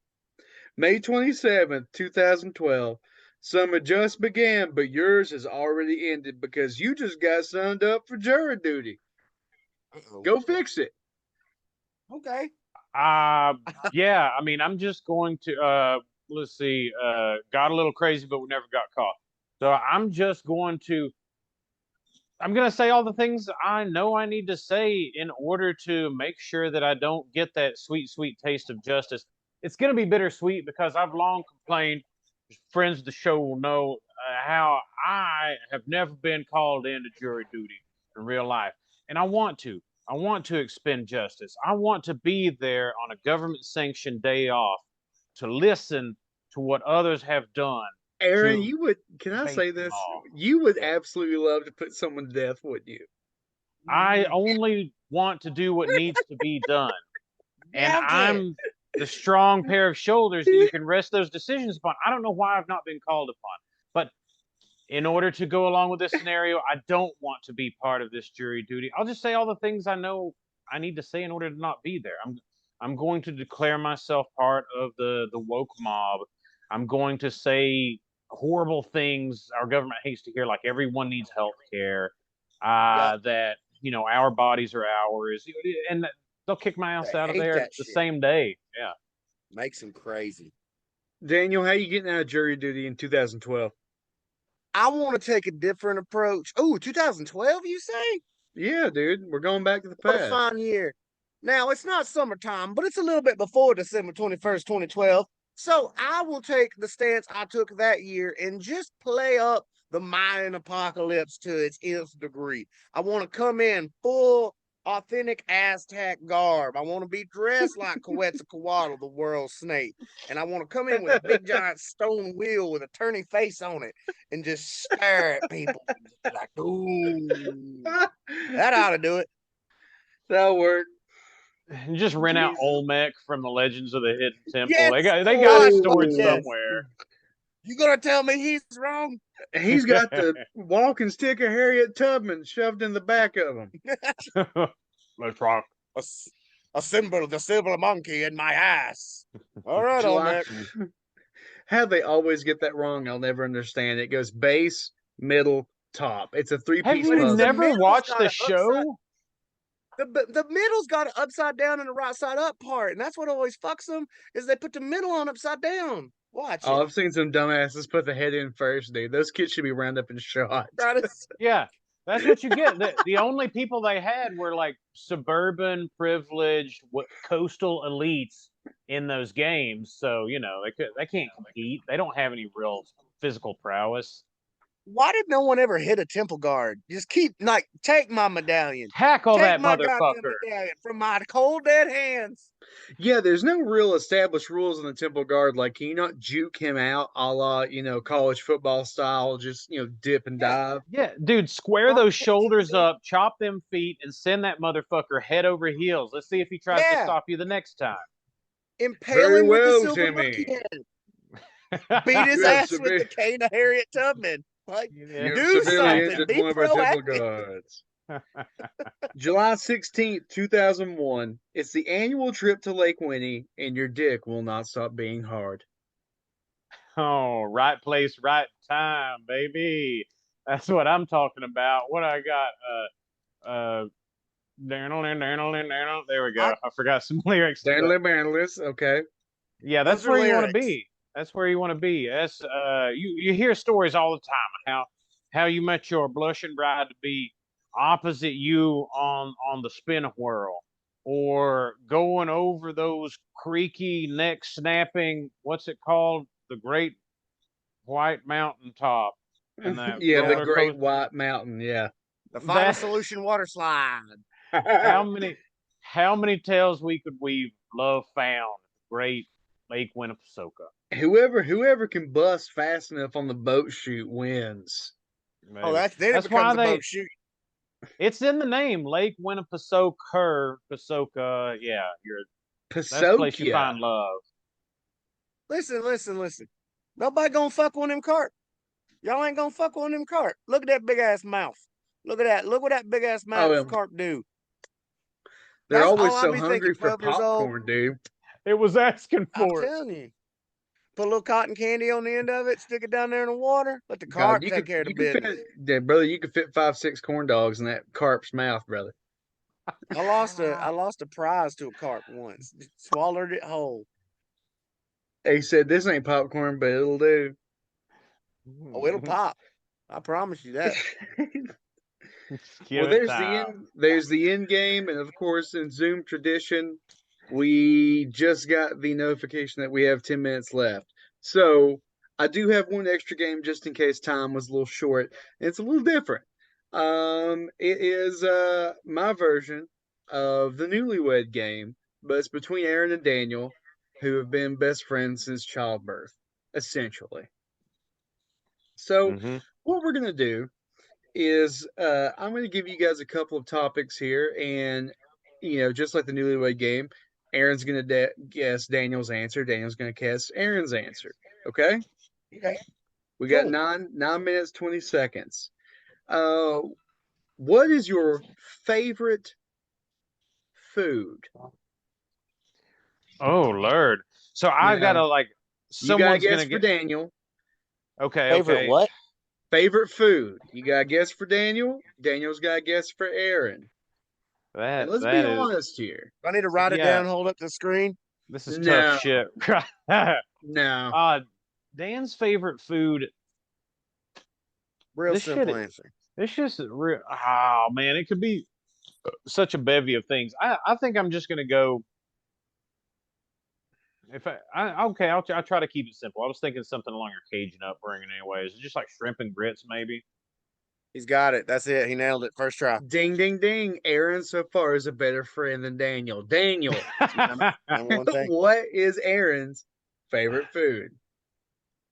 [SPEAKER 4] May 27th, 2012. Summer just began, but yours has already ended because you just got signed up for jury duty.
[SPEAKER 3] Uh-oh.
[SPEAKER 4] Go fix it.
[SPEAKER 3] Okay.
[SPEAKER 1] Yeah, I mean, I'm just going to let's see, got a little crazy, but we never got caught. So I'm just going to say all the things I know I need to say in order to make sure that I don't get that sweet, sweet taste of justice. It's going to be bittersweet because I've long complained. Friends of the show will know how I have never been called into jury duty in real life, and I want to. I want to expend justice. I want to be there on a government-sanctioned day off to listen to what others have done.
[SPEAKER 4] Aaron, you would, can I say this?
[SPEAKER 1] law.
[SPEAKER 4] You would absolutely love to put someone to death, wouldn't you?
[SPEAKER 1] I only want to do what needs to be done. And I'm the strong pair of shoulders that you can rest those decisions upon. I don't know why I've not been called upon. But in order to go along with this scenario, I don't want to be part of this jury duty. I'll just say all the things I know I need to say in order to not be there. I'm going to declare myself part of the woke mob. I'm going to say horrible things our government hates to hear, like everyone needs health care, that, you know, our bodies are ours, and they'll kick my ass out of there the same day. Yeah.
[SPEAKER 3] Makes them crazy.
[SPEAKER 4] Daniel, how you getting out of jury duty in 2012?
[SPEAKER 3] I want to take a different approach. Oh, 2012, you say?
[SPEAKER 4] Yeah, dude. We're going back to the
[SPEAKER 3] What a
[SPEAKER 4] past.
[SPEAKER 3] fine year. Now, it's not summertime, but it's a little bit before December 21st, 2012. So I will take the stance I took that year and just play up the Mayan apocalypse to its nth degree. I want to come in full authentic Aztec garb. I want to be dressed like Quetzalcoatl, the world snake. And I want to come in with a big giant stone wheel with a turning face on it and just stare at people like, ooh, that ought to do it.
[SPEAKER 4] That'll work.
[SPEAKER 1] And just rent out Olmec from the Legends of the Hidden Temple.
[SPEAKER 3] Yes!
[SPEAKER 1] They got it stored
[SPEAKER 3] yes.
[SPEAKER 1] somewhere.
[SPEAKER 3] You gonna tell me he's wrong?
[SPEAKER 4] He's got the walking stick of Harriet Tubman shoved in the back of him.
[SPEAKER 1] Let's rock.
[SPEAKER 3] A symbol, the silver monkey in my ass. All right, Olmec.
[SPEAKER 4] How they always get that wrong, I'll never understand. It goes base, middle, top. It's a three-piece
[SPEAKER 1] puzzle. Have you
[SPEAKER 4] puzzle.
[SPEAKER 1] never watched the show?
[SPEAKER 3] The middle's got an upside down and a right side up part, and that's what always fucks them. Is they put the middle on upside down. Watch
[SPEAKER 4] Oh,
[SPEAKER 3] it.
[SPEAKER 4] I've seen some dumbasses put the head in first, dude. Those kids should be round up and shot.
[SPEAKER 1] Yeah, that's what you get. The only people they had were like suburban, privileged, coastal elites in those games. So, you know, they can't compete. They don't have any real physical prowess.
[SPEAKER 3] Why did no one ever hit a temple guard? Just keep, like, take my medallion.
[SPEAKER 1] Tackle
[SPEAKER 3] take
[SPEAKER 1] that
[SPEAKER 3] my
[SPEAKER 1] motherfucker
[SPEAKER 3] medallion from my cold dead hands.
[SPEAKER 4] Yeah, there's no real established rules in the temple guard. Like, can you not juke him out a la, you know, college football style, just, you know, dip and dive?
[SPEAKER 1] Yeah, dude, square those shoulders up, chop them feet, and send that motherfucker head over heels. Let's see if he tries to stop you the next time.
[SPEAKER 3] Impale him with the silver
[SPEAKER 4] Timmy.
[SPEAKER 3] monkey head. Beat his
[SPEAKER 4] You have
[SPEAKER 3] ass with the cane of Harriet Tubman. Like,
[SPEAKER 1] Yeah.
[SPEAKER 4] You have
[SPEAKER 3] do
[SPEAKER 4] severely
[SPEAKER 3] something.
[SPEAKER 4] injured
[SPEAKER 3] Be
[SPEAKER 4] one of our temple
[SPEAKER 3] proactive.
[SPEAKER 4] gods. July 16th, 2001. It's the annual trip to Lake Winnie, and your dick will not stop being hard.
[SPEAKER 1] Oh, right place, right time, baby. That's what I'm talking about. What I got? Uh, there we go. I forgot some lyrics.
[SPEAKER 4] Stanley Manless, okay.
[SPEAKER 1] Yeah,
[SPEAKER 3] Those
[SPEAKER 1] that's
[SPEAKER 3] are
[SPEAKER 1] where you want to
[SPEAKER 3] lyrics.
[SPEAKER 1] be. That's where you want to be. That's you hear stories all the time how you met your blushing bride to be opposite you on the spin whirl, or going over those creaky neck snapping, what's it called, the Great White Mountain Top, and that
[SPEAKER 4] Yeah, the
[SPEAKER 1] roller
[SPEAKER 4] Great
[SPEAKER 1] coaster.
[SPEAKER 4] White Mountain, yeah.
[SPEAKER 3] The final
[SPEAKER 1] That
[SPEAKER 3] solution water slide.
[SPEAKER 1] how many tales we could weave, love found, great Lake Winnepesaukah.
[SPEAKER 4] Whoever can bust fast enough on the boat chute wins.
[SPEAKER 3] Oh,
[SPEAKER 1] Maybe.
[SPEAKER 3] then it
[SPEAKER 1] That's why
[SPEAKER 3] becomes a boat shoot.
[SPEAKER 1] it's in the name, Lake Winnepesaukah, Pasoka. Yeah, that's the place you
[SPEAKER 4] Pasokia.
[SPEAKER 1] find love.
[SPEAKER 3] Listen. Nobody gonna fuck one of them carp. Y'all ain't gonna fuck one of them carp. Look at that big ass mouth. Look at that. Look what that big ass mouth
[SPEAKER 4] Oh,
[SPEAKER 3] carp do.
[SPEAKER 4] they're
[SPEAKER 3] That's
[SPEAKER 4] always
[SPEAKER 3] all I
[SPEAKER 4] so
[SPEAKER 3] be thinking.
[SPEAKER 4] hungry for
[SPEAKER 3] 12 years old.
[SPEAKER 4] popcorn, dude.
[SPEAKER 1] It was asking
[SPEAKER 3] I'm
[SPEAKER 1] for it.
[SPEAKER 3] telling you. Put a little cotton candy on the end of it. Stick it down there in the water. Let the
[SPEAKER 4] God,
[SPEAKER 3] carp take care of the
[SPEAKER 4] you could
[SPEAKER 3] business.
[SPEAKER 4] fit, yeah, brother. You could fit 5, 6 corn dogs in that carp's mouth, brother.
[SPEAKER 3] I lost a prize to a carp once. Swallowed it whole.
[SPEAKER 4] He said, "This ain't popcorn, but it'll do."
[SPEAKER 3] Oh, it'll pop. I promise you that.
[SPEAKER 1] Give
[SPEAKER 4] Well,
[SPEAKER 1] it
[SPEAKER 4] there's the
[SPEAKER 1] time.
[SPEAKER 4] end. There's the end game, and of course, in Zoom tradition, we just got the notification that we have 10 minutes left. So I do have one extra game just in case time was a little short. It's a little different. It is my version of the Newlywed Game, but it's between Aaron and Daniel, who have been best friends since childbirth, essentially. So
[SPEAKER 1] Mm-hmm.
[SPEAKER 4] what we're gonna do is I'm going to give you guys a couple of topics here, and just like the Newlywed Game, Aaron's going to guess Daniel's answer. Daniel's going to guess Aaron's answer. Okay,
[SPEAKER 3] Okay.
[SPEAKER 4] we got
[SPEAKER 3] Cool.
[SPEAKER 4] 9 minutes 20 seconds. What is your favorite food?
[SPEAKER 1] Oh Lord. So I
[SPEAKER 4] Now,
[SPEAKER 1] gotta like
[SPEAKER 4] you got to
[SPEAKER 1] someone's
[SPEAKER 4] guess
[SPEAKER 1] gonna
[SPEAKER 4] for
[SPEAKER 1] get
[SPEAKER 4] Daniel.
[SPEAKER 3] Favorite what?
[SPEAKER 4] Favorite food. You got to guess for Daniel. Daniel's got to guess for Aaron. And let's be
[SPEAKER 1] that is
[SPEAKER 4] honest here.
[SPEAKER 3] Do I need to write it
[SPEAKER 1] yeah.
[SPEAKER 3] down, hold up the screen?
[SPEAKER 1] This is tough
[SPEAKER 4] No,
[SPEAKER 1] shit.
[SPEAKER 4] no.
[SPEAKER 1] Dan's favorite food.
[SPEAKER 3] Real
[SPEAKER 1] This
[SPEAKER 3] simple
[SPEAKER 1] shit.
[SPEAKER 3] answer.
[SPEAKER 1] It's just real. Oh man, it could be such a bevy of things. I think I'm just gonna go. If okay, I'll try to keep it simple. I was thinking something along your Cajun upbringing, anyways. Just like shrimp and grits, maybe.
[SPEAKER 3] He's got it. That's it. He nailed it. First try.
[SPEAKER 4] Ding, ding, ding. Aaron so far is a better friend than Daniel. Daniel,
[SPEAKER 3] Number one thing.
[SPEAKER 4] what is Aaron's favorite food?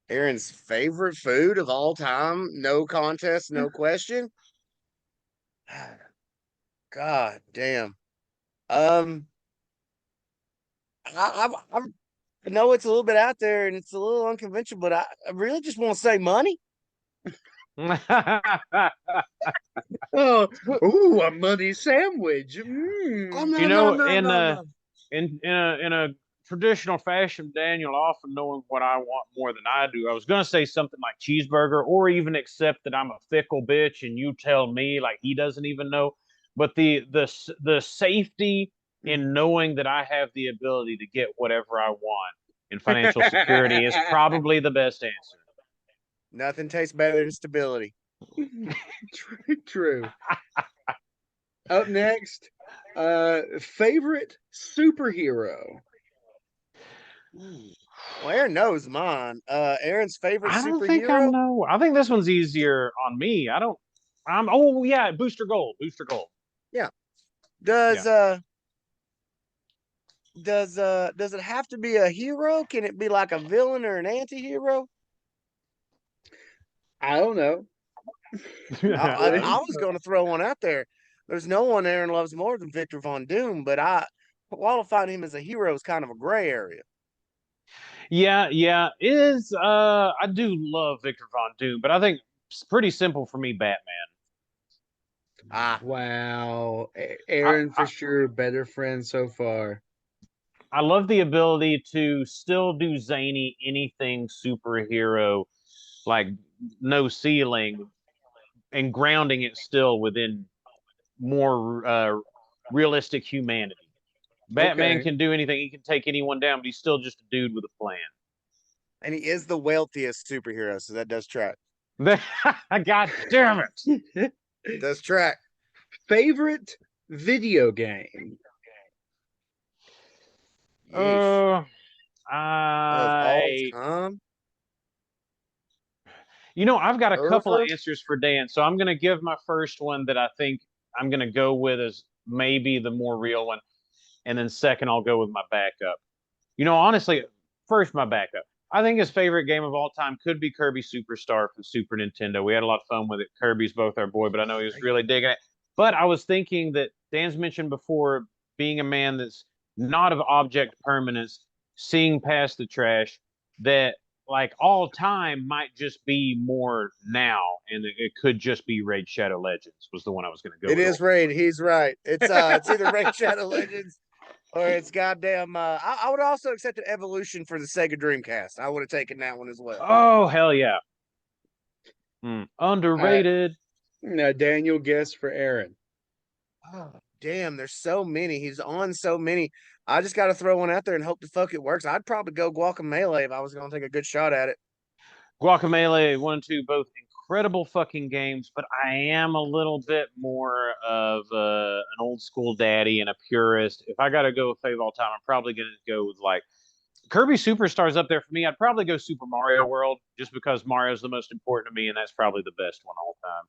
[SPEAKER 3] Aaron's favorite food of all time. No contest, no question. God damn. I know it's a little bit out there and it's a little unconventional, but I really just want to say money.
[SPEAKER 4] Oh, ooh, a money sandwich.
[SPEAKER 3] Oh,
[SPEAKER 1] You know, in
[SPEAKER 3] no.
[SPEAKER 1] a traditional fashion, Daniel, often knowing what I want more than I do, I was gonna say something like cheeseburger, or even accept that I'm a fickle bitch and you tell me like he doesn't even know. But the safety in knowing that I have the ability to get whatever I want in financial security is probably the best answer.
[SPEAKER 3] Nothing tastes better than stability.
[SPEAKER 4] True. Up next, favorite superhero.
[SPEAKER 3] Well, Aaron knows mine. Aaron's favorite
[SPEAKER 1] I don't think I
[SPEAKER 3] superhero.
[SPEAKER 1] know. I think this one's easier on me. I don't. Oh yeah, Booster Gold. Booster Gold.
[SPEAKER 3] Yeah. Does it have to be a hero? Can it be like a villain or an anti-hero?
[SPEAKER 4] I don't know.
[SPEAKER 3] I was going to throw one out there. There's no one Aaron loves more than Victor Von Doom, but I qualifying him as a hero is kind of a gray area.
[SPEAKER 1] Yeah. I do love Victor Von Doom, but I think it's pretty simple for me, Batman.
[SPEAKER 3] Ah,
[SPEAKER 4] Wow.
[SPEAKER 1] I,
[SPEAKER 4] Aaron, for
[SPEAKER 1] I
[SPEAKER 4] sure, better friend so far.
[SPEAKER 1] I love the ability to still do zany anything superhero, like no ceiling, and grounding it still within more realistic humanity. Batman
[SPEAKER 4] Okay.
[SPEAKER 1] can do anything; he can take anyone down, but he's still just a dude with a plan.
[SPEAKER 3] and he is the wealthiest superhero, so that does track.
[SPEAKER 1] God damn it!
[SPEAKER 3] Does track.
[SPEAKER 4] Favorite video game?
[SPEAKER 3] Yeesh.
[SPEAKER 1] Uh,
[SPEAKER 3] Of all
[SPEAKER 1] I,
[SPEAKER 3] time,
[SPEAKER 1] I've got a couple of
[SPEAKER 3] ever.
[SPEAKER 1] answers for Dan, so I'm going to give my first one that I think I'm going to go with as maybe the more real one, and then second I'll go with my backup. Honestly, first my backup. I think his favorite game of all time could be Kirby Superstar from Super Nintendo. We had a lot of fun with it. Kirby's both our boy, but I know he was really digging it. But I was thinking that Dan's mentioned before being a man that's not of object permanence, seeing past the trash, that like all time might just be more now, and it could just be Raid Shadow Legends was the one I was going to go
[SPEAKER 3] It
[SPEAKER 1] with.
[SPEAKER 3] is Raid. He's right. It's either Raid Shadow Legends or it's goddamn. I would also accept an evolution for the Sega Dreamcast. I would have taken that one as well.
[SPEAKER 1] Oh hell yeah!
[SPEAKER 4] All right.
[SPEAKER 1] Underrated.
[SPEAKER 4] Now, Daniel, guess for Aaron.
[SPEAKER 3] Oh, damn, there's so many. He's on so many. I just got to throw one out there and hope the fuck it works. I'd probably go Guacamelee if I was going to take a good shot at it.
[SPEAKER 1] Guacamelee 1 and 2, both incredible fucking games, but I am a little bit more of an old school daddy and a purist. If I got to go with fave all time, I'm probably going to go with like Kirby Superstars up there for me. I'd probably go Super Mario World just because Mario's the most important to me, and that's probably the best one all time.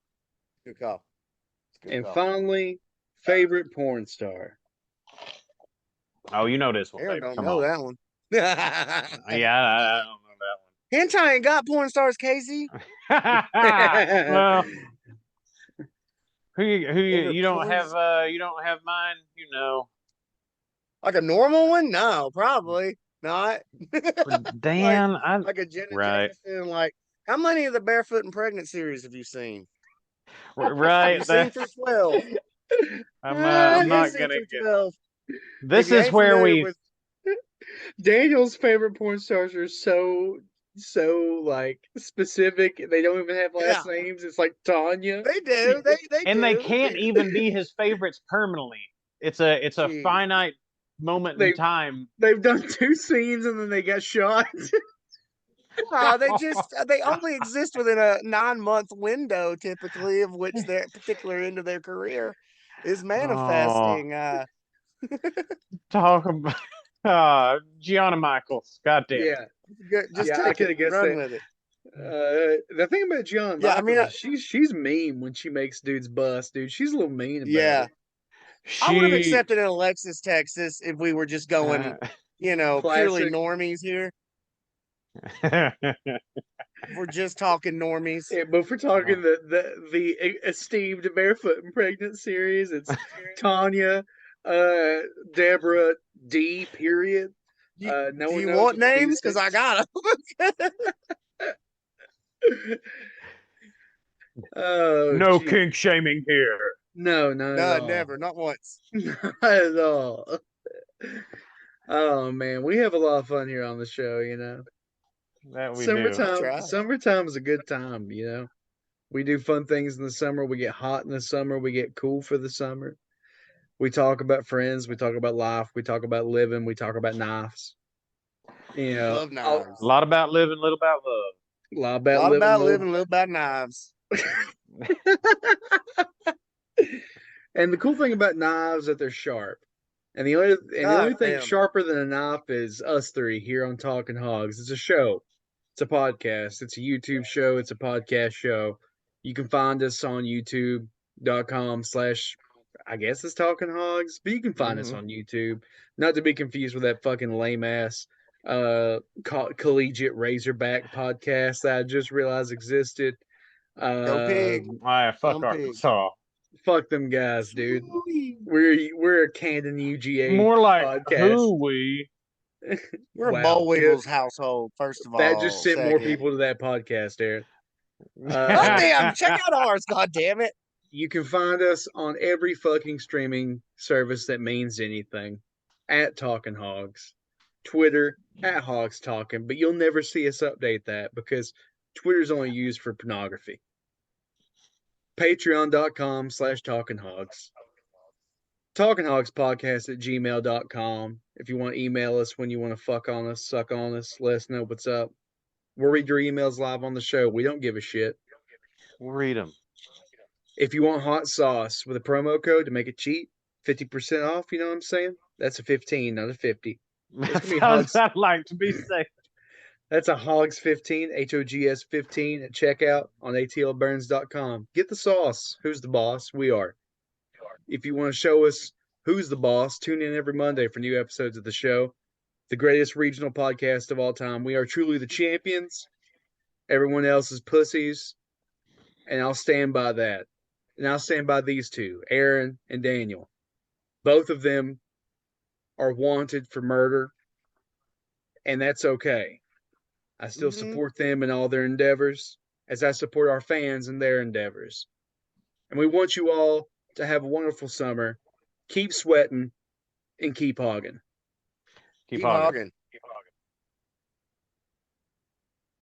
[SPEAKER 3] Good call. Good
[SPEAKER 4] And
[SPEAKER 3] call.
[SPEAKER 4] finally, favorite porn star.
[SPEAKER 1] Oh, you know this one,
[SPEAKER 3] Aaron
[SPEAKER 1] baby.
[SPEAKER 3] don't
[SPEAKER 1] Come
[SPEAKER 3] know
[SPEAKER 1] on.
[SPEAKER 3] that one.
[SPEAKER 1] Yeah, I don't know
[SPEAKER 3] Hentai ain't got porn stars, Casey.
[SPEAKER 1] that one. Well,
[SPEAKER 3] Favorite
[SPEAKER 1] you don't
[SPEAKER 3] porn
[SPEAKER 1] have mine,
[SPEAKER 3] Like a normal one? No, probably not.
[SPEAKER 1] Dan,
[SPEAKER 3] like a Jenna
[SPEAKER 1] right.
[SPEAKER 3] Jameson. Like, how many of the Barefoot and Pregnant series have you seen?
[SPEAKER 1] Right.
[SPEAKER 3] You've seen through 12.
[SPEAKER 1] I'm
[SPEAKER 3] You've
[SPEAKER 1] not
[SPEAKER 3] seen
[SPEAKER 1] gonna
[SPEAKER 3] through
[SPEAKER 1] get.
[SPEAKER 3] 12. If
[SPEAKER 1] This
[SPEAKER 3] you
[SPEAKER 1] is
[SPEAKER 3] ain't
[SPEAKER 1] where
[SPEAKER 3] familiar
[SPEAKER 1] we.
[SPEAKER 3] with,
[SPEAKER 4] Daniel's favorite porn stars are so like specific. They don't even have
[SPEAKER 3] yeah,
[SPEAKER 4] last names. It's like Tanya.
[SPEAKER 3] they do. They
[SPEAKER 1] And they
[SPEAKER 3] do.
[SPEAKER 1] can't even be his favorites permanently. It's a
[SPEAKER 3] Jeez.
[SPEAKER 1] finite moment in
[SPEAKER 4] They
[SPEAKER 1] time.
[SPEAKER 4] they've done 2 scenes and then they got shot.
[SPEAKER 3] They only exist within a 9-month window, typically, of which their particular end of their career is
[SPEAKER 1] Oh,
[SPEAKER 3] manifesting.
[SPEAKER 1] talk about Gianna Michaels. God damn it.
[SPEAKER 4] Yeah,
[SPEAKER 3] Just
[SPEAKER 4] yeah, I
[SPEAKER 3] take
[SPEAKER 4] could
[SPEAKER 3] it,
[SPEAKER 4] have guessed
[SPEAKER 3] run
[SPEAKER 4] that.
[SPEAKER 3] with it.
[SPEAKER 4] The thing about John
[SPEAKER 3] Yeah, I mean,
[SPEAKER 4] Michaels is she's mean when she makes dudes bust, dude. She's a little mean about
[SPEAKER 3] yeah,
[SPEAKER 4] it.
[SPEAKER 3] I would have
[SPEAKER 1] She.
[SPEAKER 3] accepted an Alexis, Texas, if we were just going, purely
[SPEAKER 4] Classic.
[SPEAKER 3] normies here. If we're just talking normies.
[SPEAKER 4] Yeah, but if we're talking the esteemed Barefoot and Pregnant series, it's Tanya, Deborah D. Period.
[SPEAKER 3] Do
[SPEAKER 4] No one
[SPEAKER 3] you
[SPEAKER 4] knows
[SPEAKER 3] want
[SPEAKER 4] what D
[SPEAKER 3] names? Because I
[SPEAKER 4] stands.
[SPEAKER 3] got them.
[SPEAKER 4] Oh,
[SPEAKER 1] No
[SPEAKER 4] gee.
[SPEAKER 1] kink shaming here.
[SPEAKER 4] No, not at
[SPEAKER 3] No,
[SPEAKER 4] all.
[SPEAKER 3] never, not once.
[SPEAKER 4] Not at all. Oh man, we have a lot of fun here on the show, you know.
[SPEAKER 1] That we do.
[SPEAKER 4] Summertime is a good time, you know. We do fun things in the summer. We get hot in the summer. We get cool for the summer. We talk about friends. We talk about life. We talk about living. We talk about knives. You know,
[SPEAKER 3] Love
[SPEAKER 1] A
[SPEAKER 3] knives.
[SPEAKER 1] lot about living, little about love.
[SPEAKER 4] a lot
[SPEAKER 3] A
[SPEAKER 4] about
[SPEAKER 3] lot
[SPEAKER 4] living.
[SPEAKER 3] about living, a little about knives.
[SPEAKER 4] And the cool thing about knives is that they're sharp. And the only thing
[SPEAKER 3] Damn.
[SPEAKER 4] sharper than a knife is us three here on Talking Hogs. It's a show. It's a podcast. It's a YouTube show. It's a podcast show. You can find us on youtube.com/ I guess it's Talking Hogs, but you can find us on YouTube. Not to be confused with that fucking lame ass collegiate Razorback podcast that I just realized existed.
[SPEAKER 3] Go pig.
[SPEAKER 1] Fuck
[SPEAKER 3] Dumb pig.
[SPEAKER 1] Arkansas.
[SPEAKER 4] Fuck them guys, dude. We're a Camden UGA
[SPEAKER 1] More like
[SPEAKER 4] podcast.
[SPEAKER 1] who we.
[SPEAKER 3] We're a
[SPEAKER 4] Wow.
[SPEAKER 3] Boll Weevils household, first of
[SPEAKER 4] That just
[SPEAKER 3] all.
[SPEAKER 4] sent more
[SPEAKER 3] Second.
[SPEAKER 4] people to that podcast, Aaron.
[SPEAKER 3] God damn, check out ours, god damn it.
[SPEAKER 4] You can find us on every fucking streaming service that means anything at Talking Hogs. Twitter at Hogs Talking, but you'll never see us update that because Twitter's only used for pornography. Patreon.com/Talking Hogs. talkinghogspodcast at gmail.com. If you want to email us when you want to fuck on us, suck on us, let us know what's up. We'll read your emails live on the show. We don't give a shit.
[SPEAKER 1] We'll read them.
[SPEAKER 4] If you want hot sauce with a promo code to make it cheap, 50% off, you know what I'm saying? That's a 15, not a 50.
[SPEAKER 1] That's how I'd like to be safe.
[SPEAKER 4] That's a Hogs 15, HOGS 15 at checkout on atlburns.com. Get the sauce. Who's the boss? We are. If you want to show us who's the boss, tune in every Monday for new episodes of the show. The greatest regional podcast of all time. We are truly the champions. Everyone else is pussies. And I'll stand by that. And I'll stand by these two, Aaron and Daniel. Both of them are wanted for murder. And that's okay. I still support them in all their endeavors, as I support our fans in their endeavors. And we want you all to have a wonderful summer. Keep sweating and keep hogging.
[SPEAKER 1] Keep hogging.